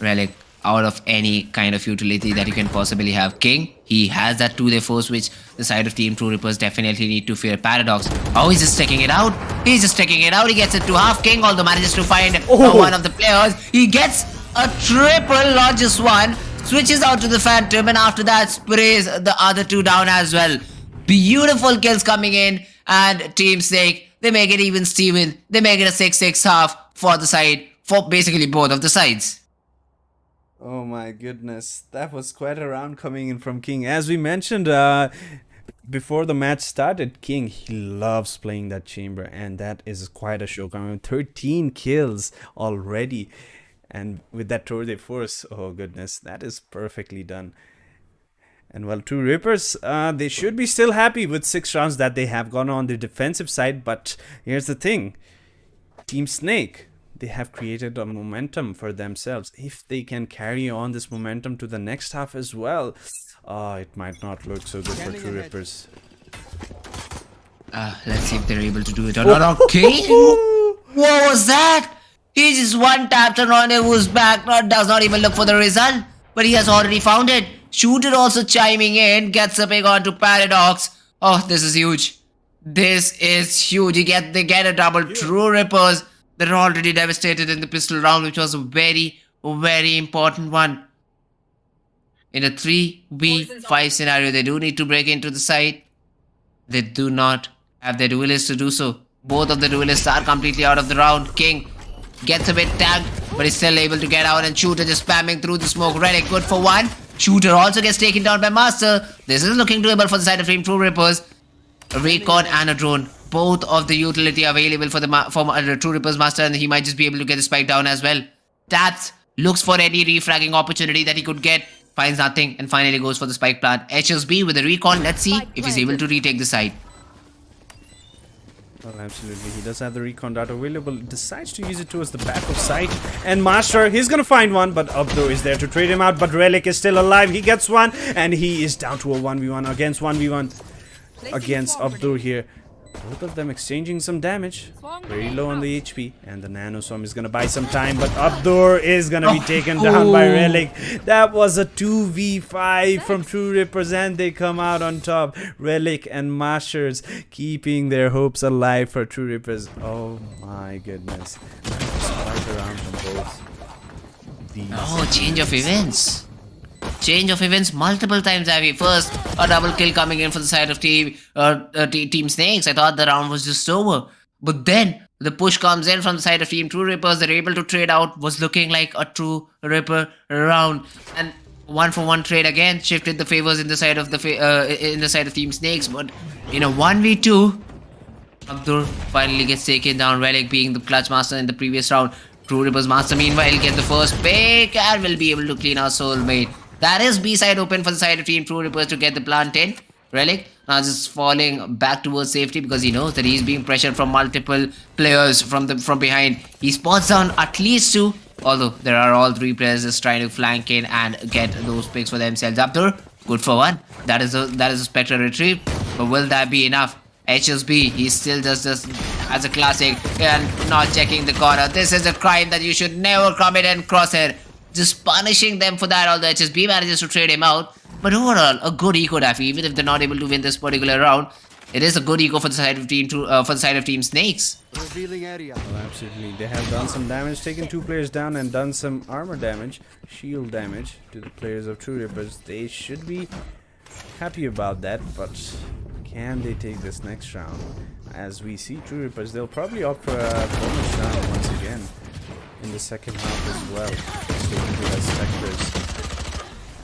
Relic out of any kind of utility that you can possibly have. King, he has that 2-day force, which the side of Team Truerippers definitely need to fear. Paradox, oh, he's just taking it out. He's just taking it out. He gets it to half. King, although manages to find one of the players. He gets a triple, not just one. Switches out to the Phantom, and after that sprays the other two down as well. Beautiful kills coming in, and Team Snake, they make it even Steven. They make it a 6-6 half for the side, for basically both of the sides. Oh my goodness, that was quite a round coming in from King. As we mentioned before the match started, King, he loves playing that chamber, and that is quite a show coming. 13 kills already, and with that tour de force, oh goodness, that is perfectly done. And well, Truerippers, they should be still happy with 6 rounds that they have gone on the defensive side. But here's the thing. Team Snake, they have created a momentum for themselves. If they can carry on this momentum to the next half as well, it might not look so good for Truerippers. Let's see if they're able to do it or not. Okay. What was that? He just one tapped around and was back. Does not even look for the result. But he has already found it. Shooter also chiming in, gets a pick onto Paradox. Oh, this is huge. This is huge. They get a double. Truerippers, they're already devastated in the pistol round, which was a very, very important one. In a 3v5 scenario, they do need to break into the side. They do not have their duelists to do so. Both of the duelists are completely out of the round. King gets a bit tagged, but he's still able to get out, and Shooter just spamming through the smoke. Relic good for one. Shooter also gets taken down by Master. This is looking doable for the side of Team Truerippers. A Recon and a drone. Both of the utility available for the Truerippers Master, and he might just be able to get the spike down as well. Taps, looks for any refragging opportunity that he could get. Finds nothing and finally goes for the spike plant. HSB with a Recon. Let's see if he's able to retake the side. Well, absolutely. He does have the recon dart available. Decides to use it towards the back of sight. And Master, he's gonna find one, but Abdur is there to trade him out. But Relic is still alive. He gets one, and he is down to a 1v1 against 1v1 against Abdur here. Both of them exchanging some damage. Very low on the HP. And the Nano Swarm is gonna buy some time, but Abdur is gonna be taken down by Relic. That was a 2v5 from Truerippers, and they come out on top. Relic and Masters keeping their hopes alive for Truerippers. Oh my goodness. That was quite around from both these. Oh, change of events. Change of events multiple times, Avi. First, a double kill coming in for the side of Team Snakes. I thought the round was just over. But then, the push comes in from the side of Team Truerippers. They're able to trade out. Was looking like a Trueripper round. And 1-for-1 trade again. Shifted the favors in the side of Team Snakes. But in a 1v2, Abdur finally gets taken down. Relic being the clutch master in the previous round. Truerippers Master meanwhile get the first pick and will be able to clean our soulmate. That is B side open for the side of Team Truerippers to get the plant in. Relic now just falling back towards safety because he knows that he's being pressured from multiple players from behind. He spots down at least 2, although there are all 3 players just trying to flank in and get those picks for themselves. Abdur, good for 1. That is a Spectre retrieve, but will that be enough? HSB, he still does this as a classic and not checking the corner. This is a crime that you should never commit and crosshair. Just punishing them for that, although HSB manages to trade him out. But overall, a good eco, Daffy. Even if they're not able to win this particular round, it is a good eco for the side of Team Snakes. Revealing area. Well, absolutely. They have done some damage, taken 2 players down and done some armor damage, shield damage to the players of Truerippers. They should be happy about that, but can they take this next round? As we see Truerippers, they'll probably opt for a bonus round once again in the second half as well. Sticking to their specters.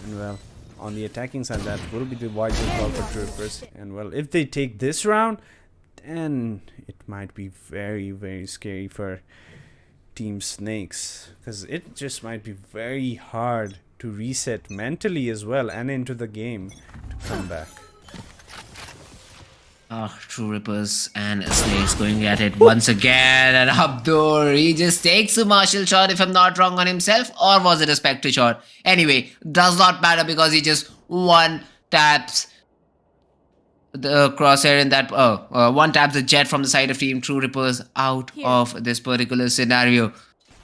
And well, on the attacking side, that will be the wiser call for Truerippers. And well, if they take this round, then it might be very, very scary for Team Snakes, because it just might be very hard to reset mentally as well and into the game to come back. Truerippers and Snakes going at it once again, and Abdur, he just takes a martial shot, if I'm not wrong, on himself, or was it a Spectre shot? Anyway, does not matter because he just one taps the crosshair in that, one taps the jet from the side of Team Truerippers out of this particular scenario.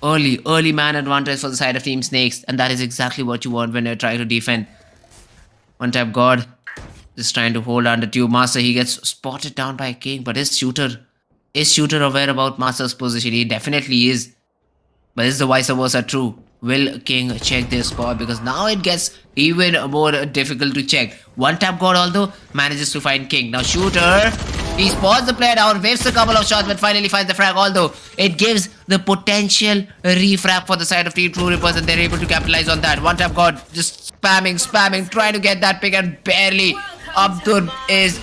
Early man advantage for the side of Team Snakes, and that is exactly what you want when you're trying to defend. One tap God. Just trying to hold on to Tube Master. He gets spotted down by King, but is Shooter aware about Master's position? He definitely is. But is the vice versa true? Will King check this spot? Because now it gets even more difficult to check. One tap God although manages to find King. Now Shooter, he spots the player down, waves a couple of shots, but finally finds the frag. Although it gives the potential refrag for the side of Team Truerippers, and they're able to capitalize on that. One tap God just spamming, trying to get that pick, and barely. Abdur is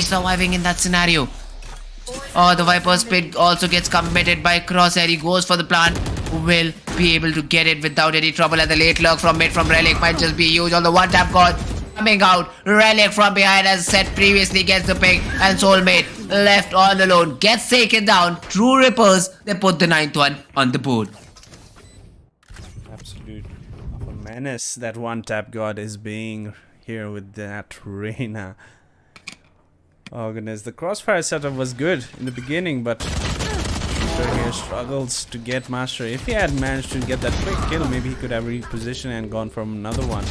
surviving in that scenario. The Viper's Pit also gets committed by Crosshair. He goes for the plant. Will be able to get it without any trouble, and the late lurk from mid from Relic might just be huge. On the one tap God coming out. Relic from behind, as said previously, gets the pick, and Soulmate left all alone gets taken down. Truerippers, they put the 9th one on the board. Absolute of a menace that one tap God is being here with that Reina. Oh goodness, the crossfire setup was good in the beginning, but Shooter here struggles to get Master. If he had managed to get that quick kill, maybe he could have repositioned and gone for another one.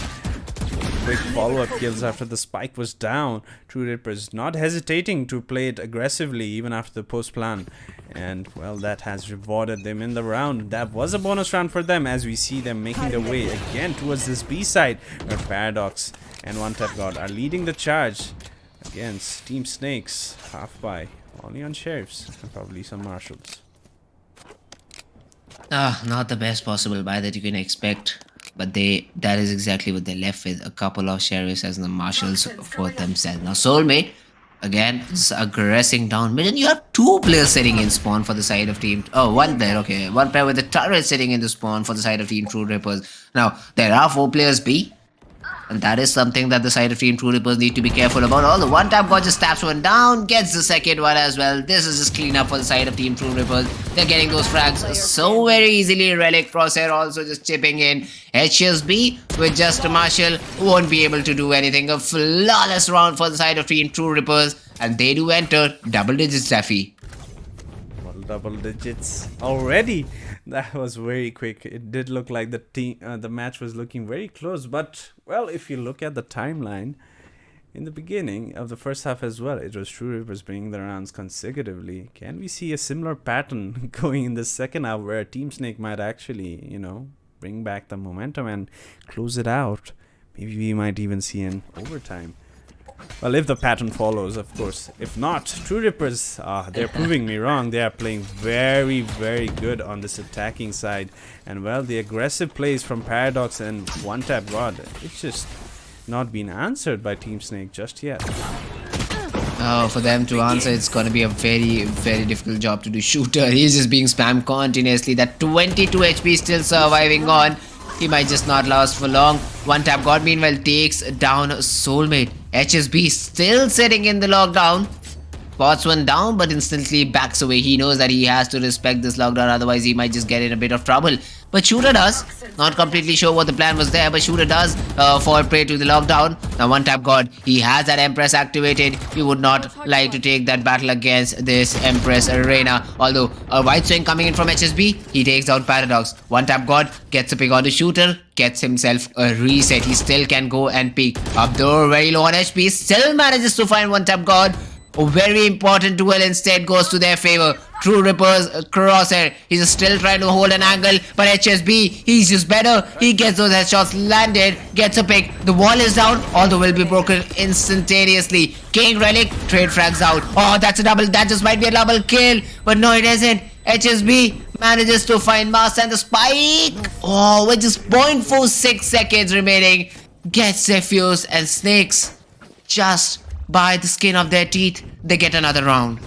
Quick follow-up kills after the spike was down. Truerippers not hesitating to play it aggressively even after the post plan. And well, that has rewarded them in the round. That was a bonus round for them, as we see them making their way again towards this B side, where Paradox and One Tap God are leading the charge against Team Snakes. Half by, only on Sheriffs and probably some Marshals. Not the best possible buy that you can expect, but that is exactly what they left with, a couple of Sheriffs as the Marshals for themselves. Now Soulmate again is aggressing down mid, and you have 2 players sitting in spawn for the side of Team. One player, okay, one player with the turret sitting in the spawn for the side of Team Truerippers. Now there are 4 players B, and that is something that the side of Team Truerippers need to be careful about. Although one tap God just taps one down, gets the second one as well. This is just clean up for the side of Team Truerippers. They're getting those frags so very easily. Relic Crosshair also just chipping in. HSB with just a Marshal won't be able to do anything. A flawless round for the side of Team Truerippers, and they do enter double digits, Daffy. Well, double digits already. That was very quick. It did look like the match was looking very close, but well, if you look at the timeline in the beginning of the first half as well, it was Truerippers bringing the rounds consecutively. Can we see a similar pattern going in the second half, where Team Snake might actually, bring back the momentum and close it out? Maybe we might even see an overtime. Well, if the pattern follows, of course. If not, Truerippers, they're proving me wrong. They are playing very, very good on this attacking side. And well, the aggressive plays from Paradox and One Tap God, it's just not been answered by Team Snake just yet. For them to answer, it's going to be a very, very difficult job to do. Shooter, he's just being spammed continuously. That 22 HP still surviving on. He might just not last for long. One tap God meanwhile takes down Soulmate. HSB still sitting in the lockdown. spots one down, but instantly backs away. He knows that he has to respect this lockdown, otherwise he might just get in a bit of trouble. But Shooter does. Not completely sure what the plan was there, but Shooter does fall prey to the lockdown. Now one tap god, he has that Empress activated. He would not like to take that battle against this Empress Arena. Although a wide swing coming in from HSB, he takes down Paradox. One tap god gets a pick on the Shooter, gets himself a reset. He still can go and peek. Abdur very low on HP, still manages to find one tap god. A very important duel instead goes to their favor. Truerippers crosshair. He's still trying to hold an angle, but HSB, he's just better. He gets those headshots landed, gets a pick. The wall is down, although will be broken instantaneously. King Relic, trade frags out. Oh, that's a double. That just might be a double kill, but no, it isn't. HSB manages to find Master and the spike. Oh, with just 0.46 seconds remaining, gets their fuse and Snakes just by the skin of their teeth, they get another round.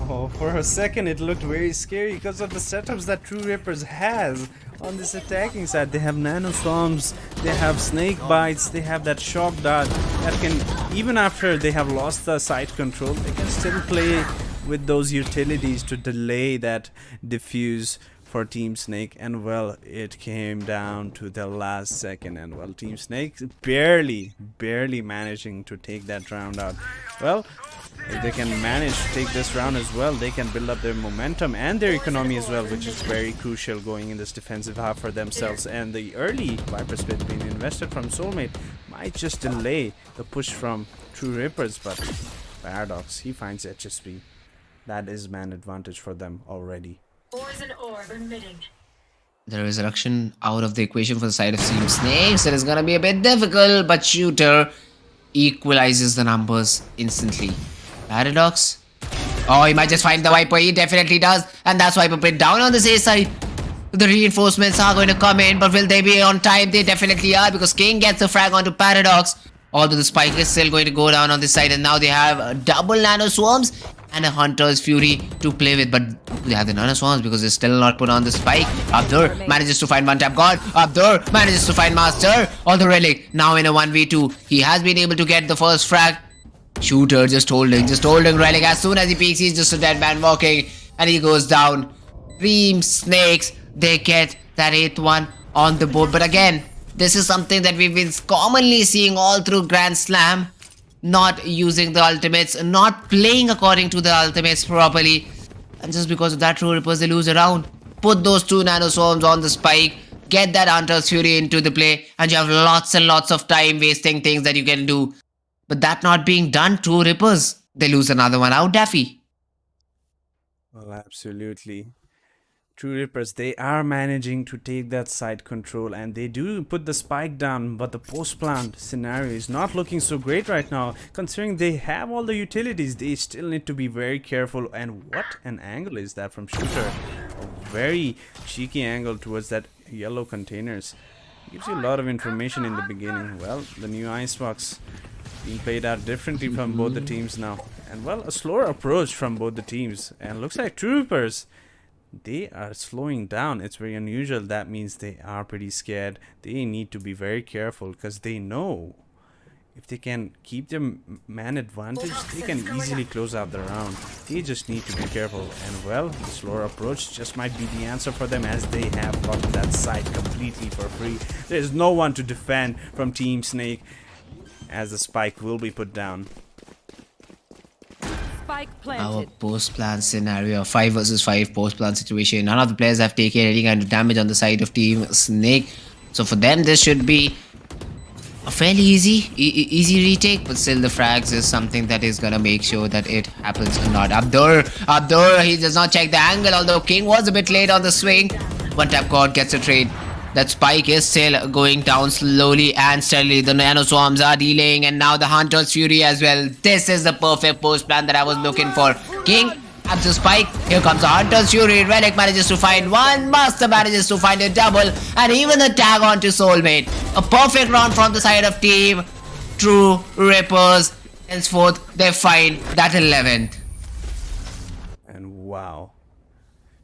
Oh, for a second it looked very scary because of the setups that Truerippers has on this attacking side. They have nano storms, they have snake bites, they have that shock dart that can, even after they have lost the side control, they can still play with those utilities to delay that diffuse for Team Snake. And well, it came down to the last second, and well, Team Snake barely managing to take that round out. Well, if they can manage to take this round as well, they can build up their momentum and their economy as well, which is very crucial going in this defensive half for themselves. And the early Viper Split being invested from Soulmate might just delay the push from Truerippers, but Paradox, he finds HSP. That is man advantage for them already. Poison orb emitting. The resurrection out of the equation for the side of Team Snakes. It is gonna be a bit difficult, but Shooter equalizes the numbers instantly. Paradox. Oh, he might just find the Viper. He definitely does. And that's Viper put down on this A side. The reinforcements are going to come in, but will they be on time? They definitely are, because King gets the frag onto Paradox. Although the spike is still going to go down on this side, and now they have double nano swarms and a Hunter's Fury to play with, but they have the nano swarms because they're still not put on the spike. Abdur manages to find one tap god. Abdur manages to find Master on the Relic. Now in a 1v2, he has been able to get the first frag. Shooter just holding Relic. As soon as he peeks, he's just a dead man walking, and he goes down. Team Snakes, they get that 8th one on the board, but again, this is something that we've been commonly seeing all through Grand Slam. Not using the ultimates, not playing according to the ultimates properly. And just because of that, Truerippers, they lose a round. Put those 2 nano swarms on the spike, get that Hunter's Fury into the play, and you have lots and lots of time wasting things that you can do. But that not being done, Truerippers, they lose another one out, Daffy. Well, absolutely. Truerippers, they are managing to take that side control, and they do put the spike down, but the post-plant scenario is not looking so great right now. Considering they have all the utilities, they still need to be very careful. And what an angle is that from Shooter. A very cheeky angle towards that yellow containers. Gives you a lot of information in the beginning. Well, the new Icebox being played out differently from both the teams now. And well, a slower approach from both the teams. And looks like Truerippers, they are slowing down. It's very unusual. That means they are pretty scared. They need to be very careful, because they know if they can keep their man advantage, they can easily close out the round. They just need to be careful. And well, the slower approach just might be the answer for them, as they have gotten that side completely for free. There's no one to defend from Team Snake, as the spike will be put down. Our post-plan scenario, 5 versus 5 post-plan situation. None of the players have taken any kind of damage on the side of Team Snake. So for them, this should be a fairly easy retake. But still, the frags is something that is gonna make sure that it happens or not. Abdur, he does not check the angle, although King was a bit late on the swing. One tap god gets a trade. That spike is still going down slowly and steadily. The nano swarms are delaying, and now the Hunter's Fury as well. This is the perfect post plan that I was looking for. King grabs the spike. Here comes the Hunter's Fury. Relic manages to find one. Master manages to find a double, and even the tag onto Soulmate. A perfect round from the side of Team Truerippers. Henceforth, they find that 11th. And wow,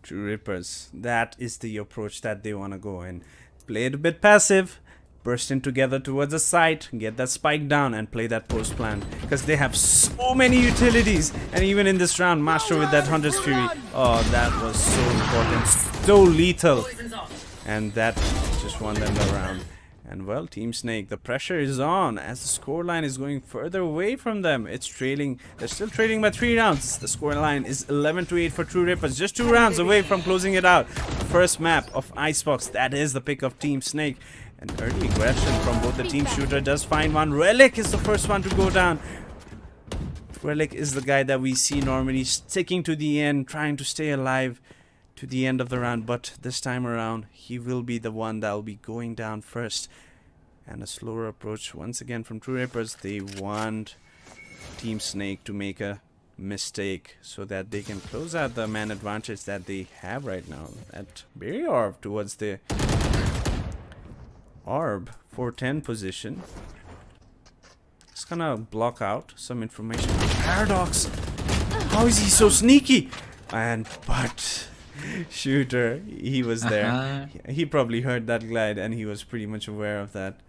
Truerippers, that is the approach that they want to go in. Play it a bit passive, burst in together towards the site, get that spike down and play that post plan, because they have so many utilities. And even in this round, Master with that Hunter's Fury, oh, that was so important, so lethal, Poison's off. and that just won them the round. And well, Team Snake, the pressure is on as the scoreline is going further away from them. It's trailing, they're still trailing by 3 rounds. The scoreline is 11-8 for Truerippers, just 2 rounds away from closing it out. First map of Icebox, that is the pick of Team Snake. And early aggression from both the team. Shooter does find one. Relic is the first one to go down. Relic is the guy that we see normally sticking to the end, trying to stay alive to the end of the round, but this time around he will be the one that will be going down first. And a slower approach once again from Truerippers. They want Team Snake to make a mistake so that they can close out the man advantage that they have right now at Berry Orb towards the Orb 410 position. Just gonna block out some information. Paradox, how is he so sneaky? And but Shooter, he was there. He probably heard that glide and he was pretty much aware of that.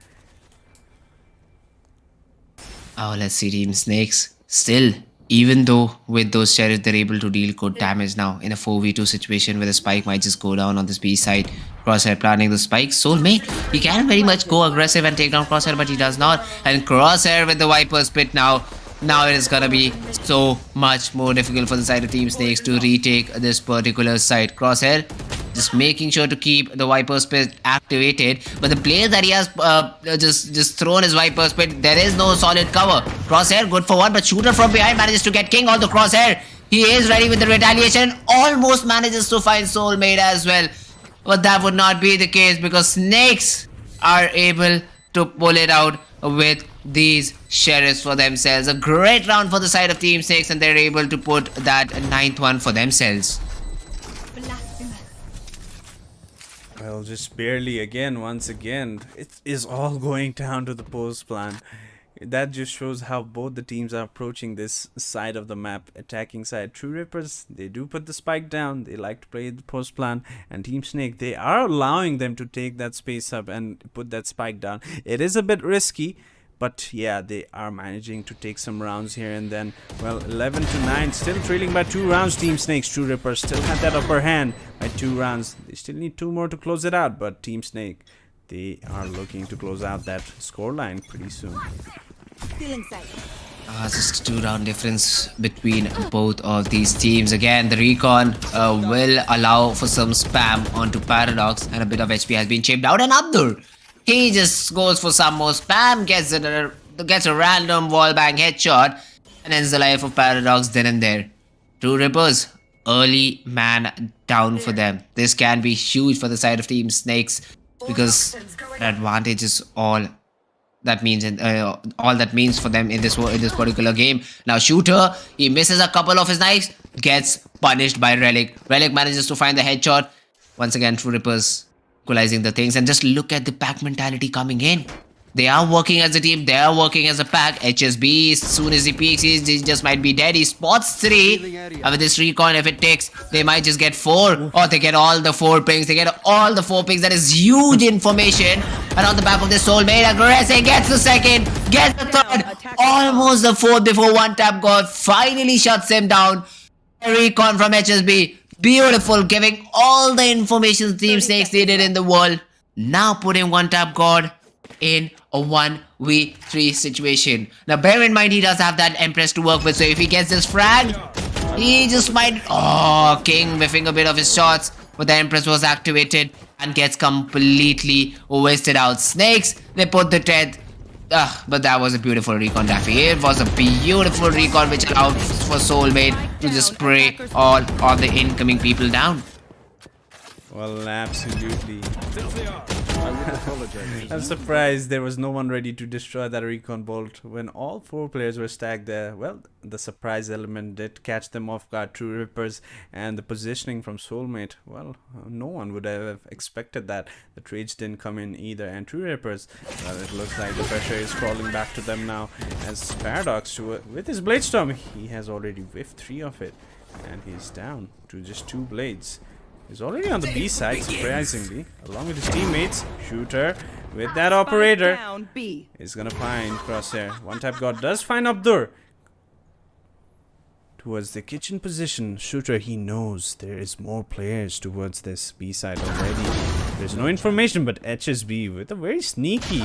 Oh, let's see Team Snakes. Still, even though with those sheriffs they're able to deal good damage now in a 4v2 situation where the spike might just go down on this B side. Crosshair planting the spike. Soulmate, he can very much go aggressive and take down Crosshair, but he does not. And Crosshair with the Viper's Pit now. Now it is gonna be so much more difficult for the side of Team Snakes to retake this particular site. Crosshair just making sure to keep the Viper's Pit activated, but the place that he has just thrown his Viper's Pit, there is no solid cover. Crosshair good for one, but Shooter from behind manages to get King on the Crosshair. He is ready with the retaliation, almost manages to find Soulmate as well, but that would not be the case because Snakes are able to pull it out with these sheriffs for themselves. A great round for the side of Team Snakes, and they're able to put that 9th one for themselves. Well, just barely again, once again. It is all going down to the post plan. That just shows how both the teams are approaching this side of the map, attacking side. Truerippers, they do put the spike down. They like to play the post plan. And Team Snake, they are allowing them to take that space up and put that spike down. It is a bit risky, but yeah, they are managing to take some rounds here and then. Well, 11-9, still trailing by 2 rounds. Team Snake's Truerippers still had that upper hand by 2 rounds. They still need 2 more to close it out, but Team Snake, they are looking to close out that scoreline pretty soon. Just a 2-round difference between both of these teams. Again, the recon will allow for some spam onto Paradox, and a bit of HP has been chipped out. And Abdur, he just goes for some more spam, gets a random wallbang headshot, and ends the life of Paradox then and there. Truerippers, early man down for them. This can be huge for the side of Team Snakes because the advantage is all that means all that means for them in this particular game. Now Shooter, he misses a couple of his knives, gets punished by Relic. Relic manages to find the headshot. Once again, Truerippers equalizing the things, and just look at the pack mentality coming in. They are working as a team, they are working as a pack. HSB, as soon as he peeks, he just might be dead. He spots 3. With this recon, if it takes, they might just get 4. Or they get all the 4 pings. They get all the 4 pings. That is huge information. And on the back of this Soulmate, aggressive, gets the 2nd, gets the 3rd, almost the 4th before one tap god finally shuts him down. Recon from HSB. Beautiful, giving all the information Team Snakes needed in the world. Now putting one tap god in a 1v3 situation. Now bear in mind he does have that Empress to work with, so if he gets this frag, he just might... Oh, King whiffing a bit of his shots, but the Empress was activated and gets completely wasted out. Snakes, they put the 10th. But that was a beautiful recon, Daffy. It was a beautiful recon which allowed for Soulmate to just spray all of the incoming people down. Well, absolutely. I'm surprised there was no one ready to destroy that recon bolt when all 4 players were stacked there. Well, the surprise element did catch them off guard. Truerippers, and the positioning from Soulmate, well, no one would have expected that. The trades didn't come in either, and Truerippers, well, it looks like the pressure is falling back to them now as Paradox, with his Bladestorm, he has already whiffed 3 of it, and he's down to just 2 blades. He's already on the B side, surprisingly, along with his teammates. Shooter with that operator Down B. is gonna find Crosshair. One tap god does find Abdur towards the kitchen position. Shooter, he knows there is more players towards this B side already. There's no information, but HSB with a very sneaky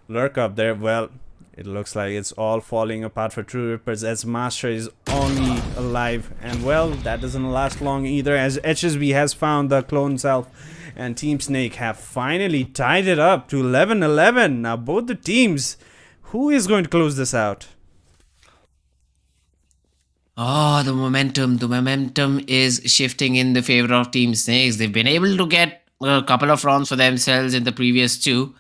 lurk up there. Well, it looks like it's all falling apart for Truerippers as Master is only alive. And well, that doesn't last long either, as HSB has found the clone self. And Team Snake have finally tied it up to 11-11. Now both the teams, who is going to close this out? Oh, the momentum is shifting in the favor of Team Snakes. They've been able to get a couple of rounds for themselves in the previous two.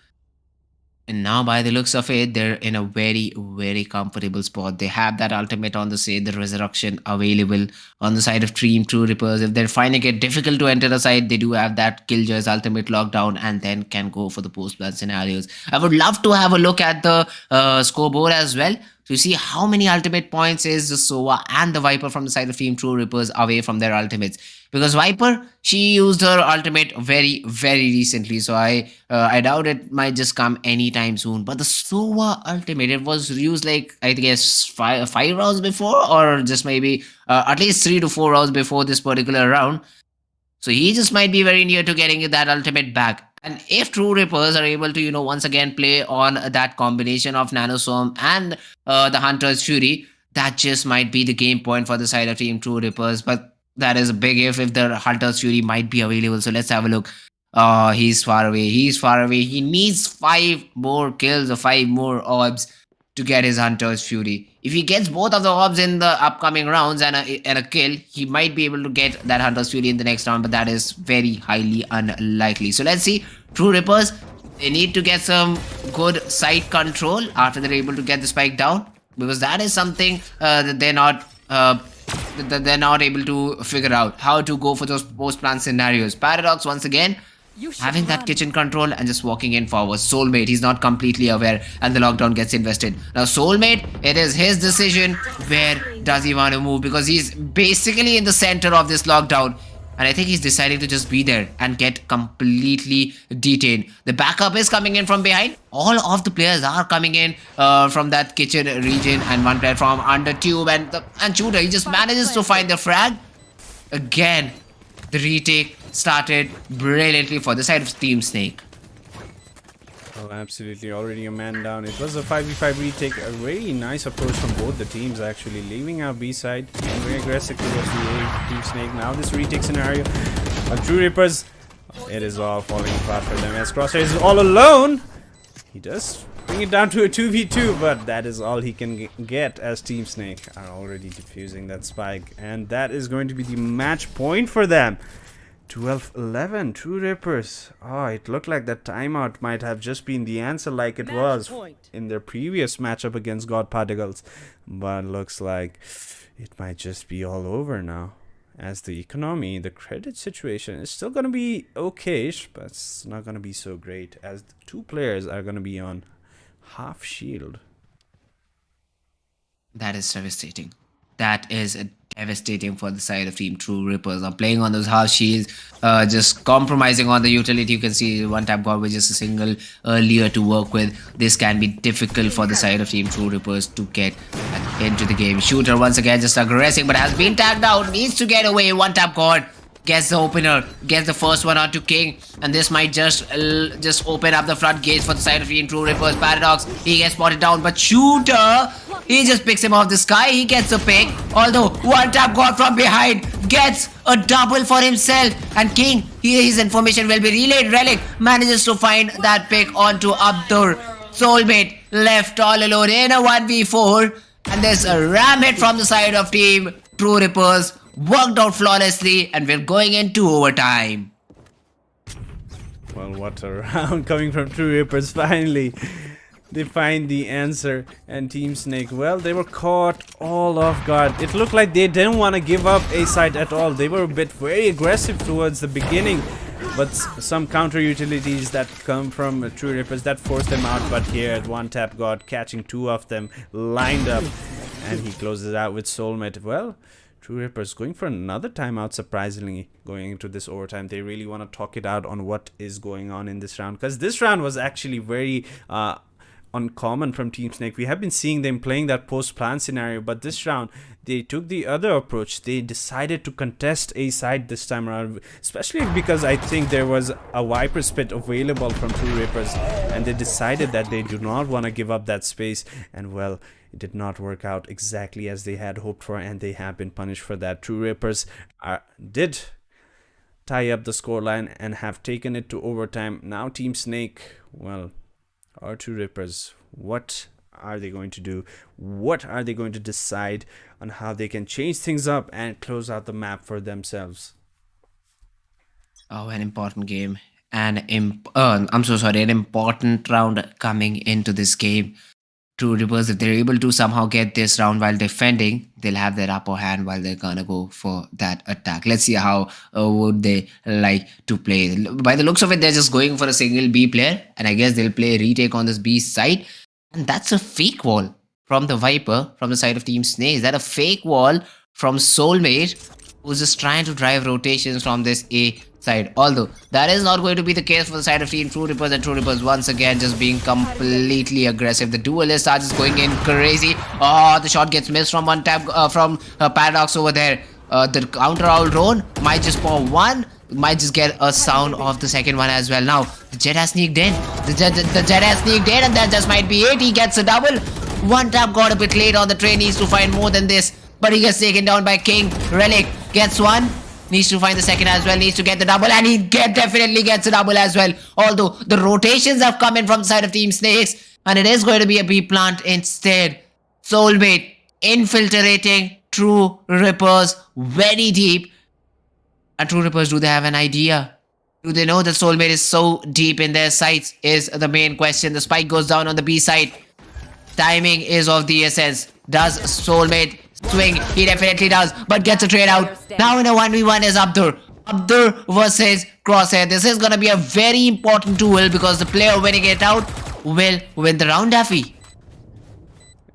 And now, by the looks of it, they're in a very, very comfortable spot. They have that ultimate on the side, the resurrection available on the side of Team Truerippers. If they're finding it difficult to enter the side, they do have that Killjoy's ultimate lockdown and then can go for the post-plant scenarios. I would love to have a look at the scoreboard as well to see how many ultimate points is the Sova and the Viper from the side of Team Truerippers away from their ultimates. Because Viper, she used her ultimate very, very recently. So I doubt it might just come anytime soon. But the Sova ultimate, it was used like, I guess, five rounds before, or just maybe at least 3 to 4 rounds before this particular round. So he just might be very near to getting that ultimate back. And if Truerippers are able to, once again play on that combination of Nanoswarm and the Hunter's Fury, that just might be the game point for the side of Team Truerippers. But that is a big if the Hunter's Fury might be available. So let's have a look. He's far away. He's far away. He needs 5 more kills or 5 more orbs to get his Hunter's Fury. If he gets both of the orbs in the upcoming rounds and a kill, he might be able to get that Hunter's Fury in the next round, but that is very highly unlikely. So let's see. Truerippers, they need to get some good side control after they're able to get the spike down, because that is something that they're not able to figure out how to go for those post-plant scenarios. Paradox once again having that kitchen control and just walking in forward. Soulmate, he's not completely aware and the lockdown gets invested. Now Soulmate, it is his decision where does he want to move, because he's basically in the center of this lockdown. And I think he's deciding to just be there and get completely detained. The backup is coming in from behind. All of the players are coming in from that kitchen region, and one player from under tube and Shooter, he just manages to find the frag. Again, the retake started brilliantly for the side of Team Snake. Well, absolutely, already a man down. It was a 5v5 retake, a very nice approach from both the teams actually, leaving our B side and very aggressive towards the A Team Snake. Now this retake scenario on Truerippers, it is all falling apart for them as Crosshair is all alone. He does bring it down to a 2v2, but that is all he can get as Team Snake are already defusing that spike, and that is going to be the match point for them. 12-11, Truerippers. Oh, it looked like that timeout might have just been the answer like it was in their previous matchup against God Particles. But looks like it might just be all over now, as the economy, the credit situation is still going to be okay-ish, but it's not going to be so great, as the 2 players are going to be on half shield. That is devastating. That is devastating for the side of Team Truerippers. Now playing on those half shields, just compromising on the utility. You can see one tap god with just a single earlier to work with. This can be difficult for the side of Team Truerippers to get into the game. Shooter once again just aggressing, but has been tagged out. Needs to get away. One tap god gets the opener, gets the first one onto King, and this might just open up the floodgates for the side of Team Truerippers. Paradox, he gets spotted down, but Shooter, he just picks him off the sky. He gets a pick, although one tap god from behind gets a double for himself, and King, his information will be relayed. Relic manages to find that pick onto Abdur. Soulmate left all alone in a 1v4, and there's a ram hit from the side of Team Truerippers. Worked out flawlessly, and we're going into overtime. Well, what a round coming from Truerippers. Finally, they find the answer. And Team Snake, well, they were caught all off guard. It looked like they didn't want to give up A side at all. They were a bit very aggressive towards the beginning, but some counter utilities that come from Truerippers that forced them out. But here, one tap god catching 2 of them lined up, and he closes it out with Soulmate. Well, Truerippers going for another timeout, surprisingly, going into this overtime. They really want to talk it out on what is going on in this round, because this round was actually very uncommon from Team Snake. We have been seeing them playing that post-plan scenario, but this round they took the other approach. They decided to contest a side this time around, especially because I think there was a Viper's Pit available from Truerippers, and they decided that they do not want to give up that space. And well, it did not work out exactly as they had hoped for, and they have been punished for that. Truerippers did tie up the scoreline and have taken it to overtime. Now Team Snake, well, or Truerippers, what are they going to do? What are they going to decide on how they can change things up and close out the map for themselves? Oh, an important game. I'm so sorry, an important round coming into this game. Truerippers, if they're able to somehow get this round while defending, they'll have their upper hand while they're gonna go for that attack. Let's see how would they like to play. By the looks of it, they're just going for a single B player, and I guess they'll play a retake on this B side. And that's a fake wall from the Viper from the side of Team Snake. Is that a fake wall from Soulmate, who's just trying to drive rotations from this A side? Although that is not going to be the case for the side of Team Truerippers, and Truerippers once again just being completely aggressive. The duelist are just going in crazy. Oh, the shot gets missed from one tap from Paradox over there. The counter out drone might just pour one, might just get a sound of the second one as well. Now the Jet has sneaked in. The Jet has sneaked in, and that just might be it. He gets a double. One tap got a bit late on the train. Needs to find more than this, but he gets taken down by King. Relic gets one. Needs to find the second as well. Needs to get the double, and he definitely gets a double as well. Although the rotations have come in from the side of Team Snakes, and it is going to be a B plant instead. Soulmate infiltrating Truerippers very deep. And Truerippers, do they have an idea? Do they know that Soulmate is so deep in their sights is the main question. The spike goes down on the B side. Timing is of the essence. Does Soulmate swing? He definitely does, but gets a trade out. Now in a 1v1 is Abdur. Abdur versus Crosshair. This is going to be a very important duel because the player winning it out will win the round, Daffy.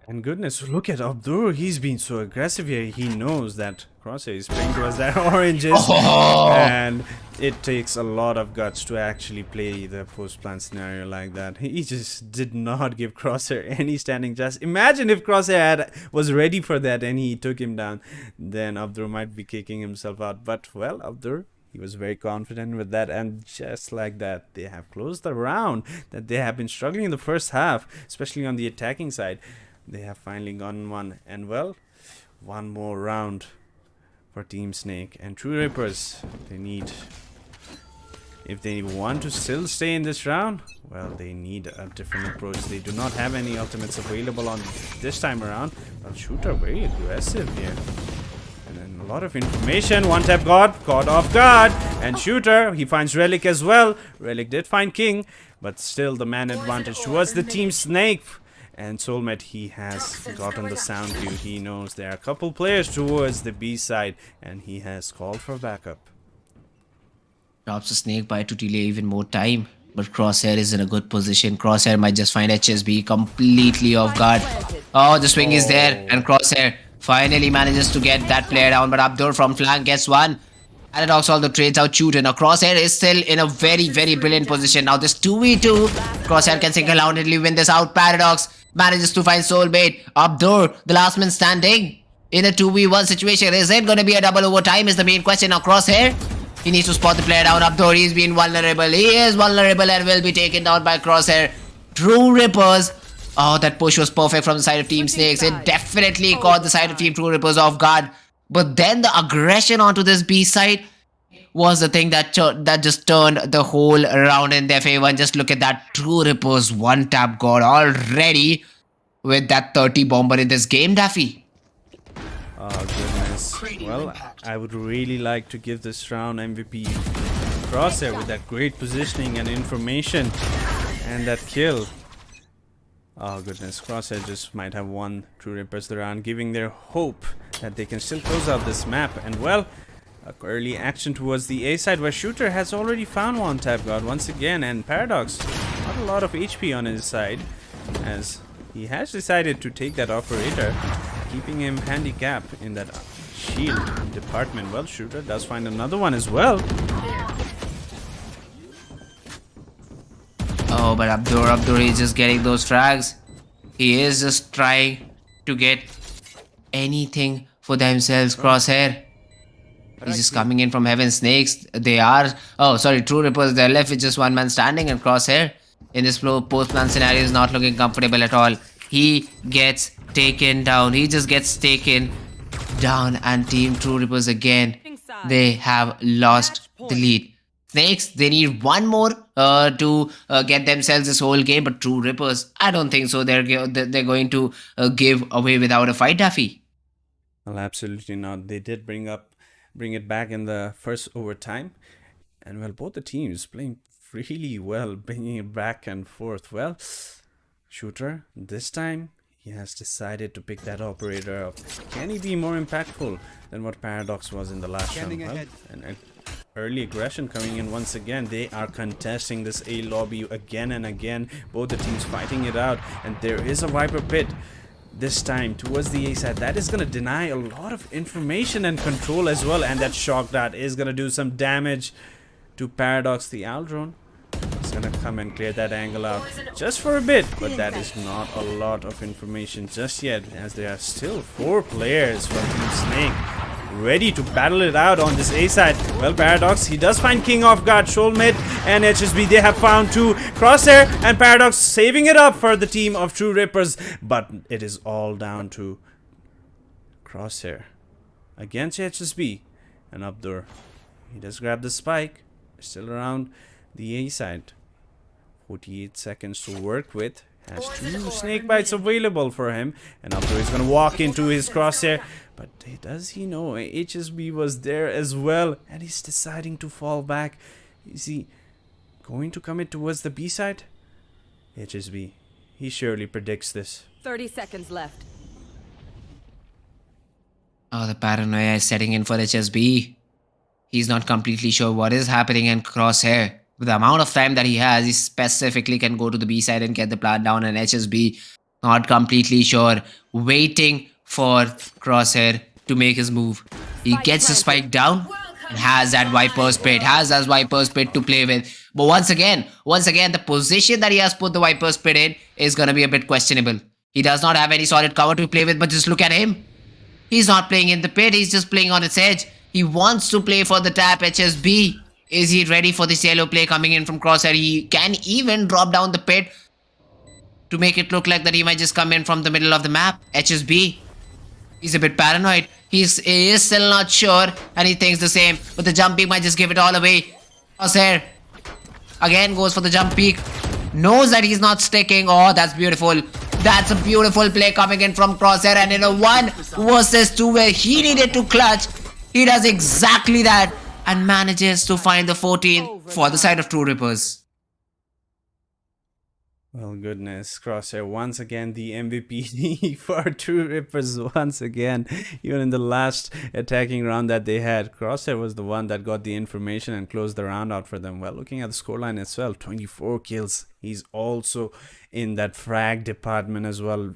And goodness, look at Abdur. He's been so aggressive here. He knows that Crosshair is playing towards that oranges. And it takes a lot of guts to actually play the post-plan scenario like that. He just did not give Crosshair any standing chance. Imagine if Crosshair was ready for that and he took him down. Then Abdur might be kicking himself out. But, well, Abdur, he was very confident with that, and just like that, they have closed the round that they have been struggling in the first half, especially on the attacking side. They have finally gotten one, and well, one more round for Team Snake. And Truerippers, they need, if they want to still stay in this round, well, they need a different approach. They do not have any ultimates available on this time around. Well, Shooter very aggressive here. And then a lot of information. One tap caught off guard. And Shooter, he finds Relic as well. Relic did find King, but still the man advantage towards the Team Snake. And Soulmate, he has gotten the sound view. He knows there are a couple players towards the B side, and he has called for backup. Drops a snake bite to delay even more time, but Crosshair is in a good position. Crosshair might just find HSB completely off guard. Oh, the swing is there, and Crosshair finally manages to get that player down, but Abdur from flank gets one. And it also trades out Shooter. Now Crosshair is still in a very, very brilliant position. Now this 2v2, Crosshair can single-handedly win this out. Paradox manages to find Soulmate. Abdur, the last man standing in a 2v1 situation. Is it going to be a double overtime is the main question. Now Crosshair, he needs to spot the player down. Abdur, he's been vulnerable. He is vulnerable and will be taken down by Crosshair. Truerippers. Oh, that push was perfect from the side of Team Snakes. It definitely caught the side of Team Truerippers off guard. But then the aggression onto this B side was the thing that just turned the whole round in their favor. And just look at that. Truerippers one tap god already with that 30 bomber in this game, Daffy. Oh goodness. Well, I would really like to give this round MVP Crosshair with that great positioning and information and that kill. Oh goodness, Crosshair just might have won Truerippers the round, giving their hope that they can still close out this map. And well, early action towards the A side where Shooter has already found one tap god once again, and Paradox, not a lot of HP on his side as he has decided to take that operator, keeping him handicapped in that shield department. Well, Shooter does find another one as well. Oh, but Abdur is just getting those frags. He is just trying to get anything for themselves. Crosshair. He's just coming in from heaven. Snakes, they are... Oh, sorry, Truerippers, they're left with just one man standing, and Crosshair in this post-plan scenario is not looking comfortable at all. He gets taken down. He just gets taken down, and Team Truerippers again, they have lost the lead. Snakes, they need one more to get themselves this whole game, but Truerippers, I don't think so. They're going to give away without a fight, Daffy. Well, absolutely not. They did bring it back in the first overtime, and well, both the teams playing really well, bringing it back and forth. Well, Shooter, this time he has decided to pick that operator up. Can he be more impactful than what Paradox was in the last round? Well, and early aggression coming in once again. They are contesting this A lobby again and again. Both the teams fighting it out, and there is a Viper pit this time towards the A side. That is going to deny a lot of information and control as well, and that shock dart is going to do some damage to Paradox. The Aldrone is going to come and clear that angle out just for a bit, but that is not a lot of information just yet, as there are still 4 players from Team Snake ready to battle it out on this A side. Well, Paradox, he does find King off guard. Shoal Mid and HSB, they have found 2. Crosshair and Paradox saving it up for the team of Truerippers, but it is all down to Crosshair against HSB, and Abdur, he does grab the spike. Still around the A side. 48 seconds to work with. Has 2 snake bites available for him, and Abdur is going to walk into his Crosshair. But does he know HSB was there as well, and he's deciding to fall back? Is he going to commit towards the B side? HSB, he surely predicts this. 30 seconds left. Oh, the paranoia is setting in for HSB. He's not completely sure what is happening in Crosshair. With the amount of time that he has, he specifically can go to the B side and get the plant down, and HSB not completely sure, waiting for Crosshair to make his move. He gets the spike down and has that Viper's Pit, to play with. But once again, the position that he has put the Viper's Pit in is going to be a bit questionable. He does not have any solid cover to play with, but just look at him. He's not playing in the pit, he's just playing on its edge. He wants to play for the tap. HSB, is he ready for this yellow play coming in from Crosshair? He can even drop down the pit to make it look like that he might just come in from the middle of the map. HSB, he's a bit paranoid. He is still not sure, and he thinks the same, but the jump peak might just give it all away. Crosshair again goes for the jump peak. Knows that he's not sticking. Oh, that's beautiful. That's a beautiful play coming in from Crosshair, and in a 1 versus 2 where he needed to clutch, he does exactly that and manages to find the 14 for the side of Truerippers. Well, goodness, Crosshair once again the MVP for Truerippers once again. Even in the last attacking round that they had, Crosshair was the one that got the information and closed the round out for them. Well, looking at the scoreline as well, 24 kills. He's also in that frag department as well,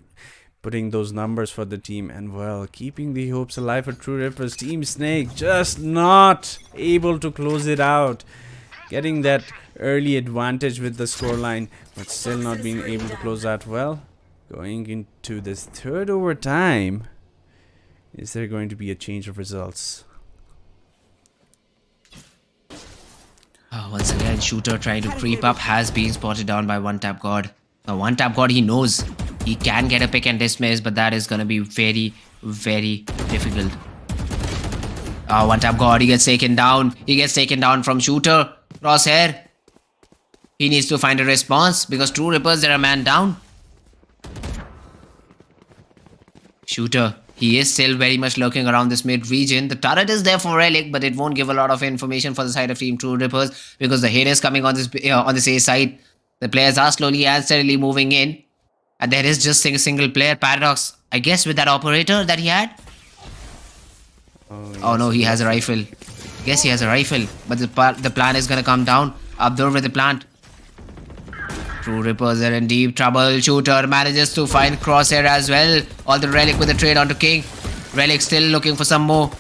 putting those numbers for the team, and well, keeping the hopes alive for Truerippers. Team Snake just not able to close it out, getting that early advantage with the scoreline, but still not being able to close out well. Going into this 3rd overtime, is there going to be a change of results? Oh, once again, Shooter trying to creep up has been spotted down by One Tap God. Now, One Tap God, he knows he can get a pick and dismiss, but that is going to be very, very difficult. Oh, One Tap God, he gets taken down. He gets taken down from Shooter. Crosshair, he needs to find a response because Truerippers, they're a man down. Shooter, he is still very much lurking around this mid region. The turret is there for Relic, but it won't give a lot of information for the side of Team Truerippers because the hit is coming on this A side. The players are slowly and steadily moving in, and there is just a single player, Paradox, I guess, with that operator that he had. Oh no, he has a rifle. Yes, he has a rifle, but the plan is gonna come down. Abdur with the plant. Truerippers are in deep trouble. Shooter manages to find Crosshair as well. All the Relic with the trade onto King. Relic still looking for some more.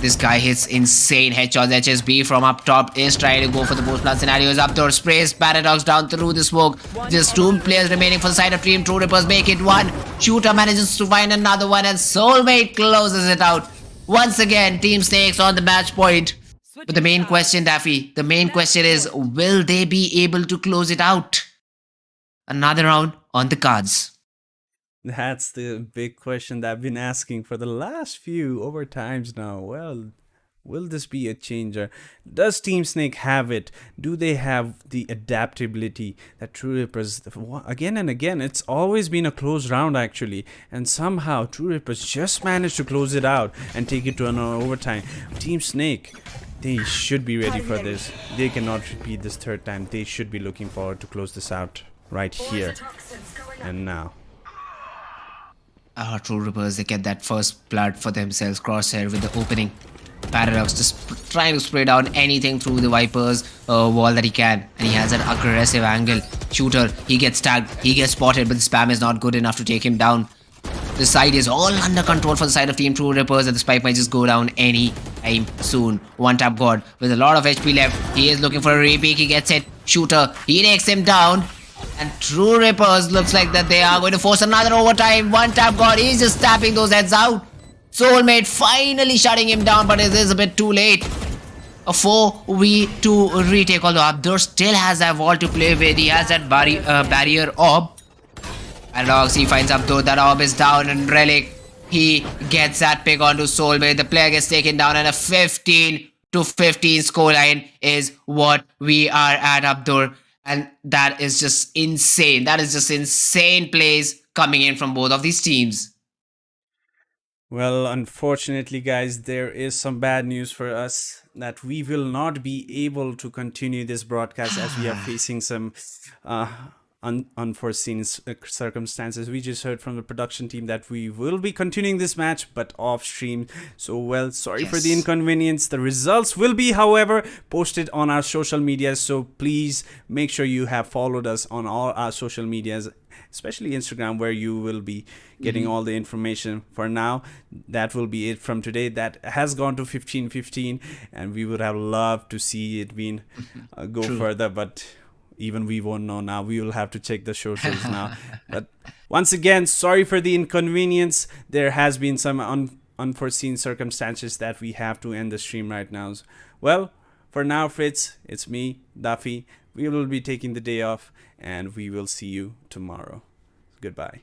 This guy hits insane headshots. HSB from up top is trying to go for the post plant scenarios. Abdur sprays Paradox down through the smoke. Just 2 players remaining for the side of Team Truerippers. Make it 1. Shooter manages to find another one, and Soulmate closes it out. Once again, Team Snakes on the match point. But the main question, Daffy, the main question is, will they be able to close it out? Another round on the cards. That's the big question that I've been asking for the last few overtimes now. Well, will this be a changer? Does Team Snake have it? Do they have the adaptability that Truerippers, again and again, it's always been a close round actually, and somehow Truerippers just managed to close it out and take it to an overtime. Team Snake, they should be ready for this. They cannot repeat this third time. They should be looking forward to close this out right here and now. Truerippers, they get that first blood for themselves. Crosshair with the opening. Paradox just trying to spray down anything through the Viper's wall that he can. And he has an aggressive angle. Shooter, he gets tagged, he gets spotted, but the spam is not good enough to take him down. The side is all under control for the side of Team Truerippers, and the spike might just go down any time soon. One tap God with a lot of HP left. He is looking for a repeat. He gets it. Shooter, he takes him down. And Truerippers looks like that they are going to force another overtime. One tap God, he's just tapping those heads out. Soulmate finally shutting him down, but it is a bit too late. A 4v2 retake, although Abdur still has that wall to play with. He has that barrier orb. Paradox, he finds Abdur, that orb is down, and Relic, he gets that pick onto Soulmate. The player gets taken down, and a 15-15 scoreline is what we are at, Abdur. And that is just insane. That is just insane plays coming in from both of these teams. Well, unfortunately, guys, there is some bad news for us that we will not be able to continue this broadcast as we are facing some unforeseen circumstances. We just heard from the production team that we will be continuing this match, but off stream. So, well, sorry for the inconvenience. The results will be, however, posted on our social media. So please make sure you have followed us on all our social medias, especially Instagram, where you will be getting all the information. For now, that will be it from today. That has gone to 15-15, and we would have loved to see it being go further, but even we won't know now. We will have to check the socials now. But once again, sorry for the inconvenience. There has been some unforeseen circumstances that we have to end the stream right now. Well, for now, Fritz, it's me, Duffy. We will be taking the day off, and we will see you tomorrow. Goodbye.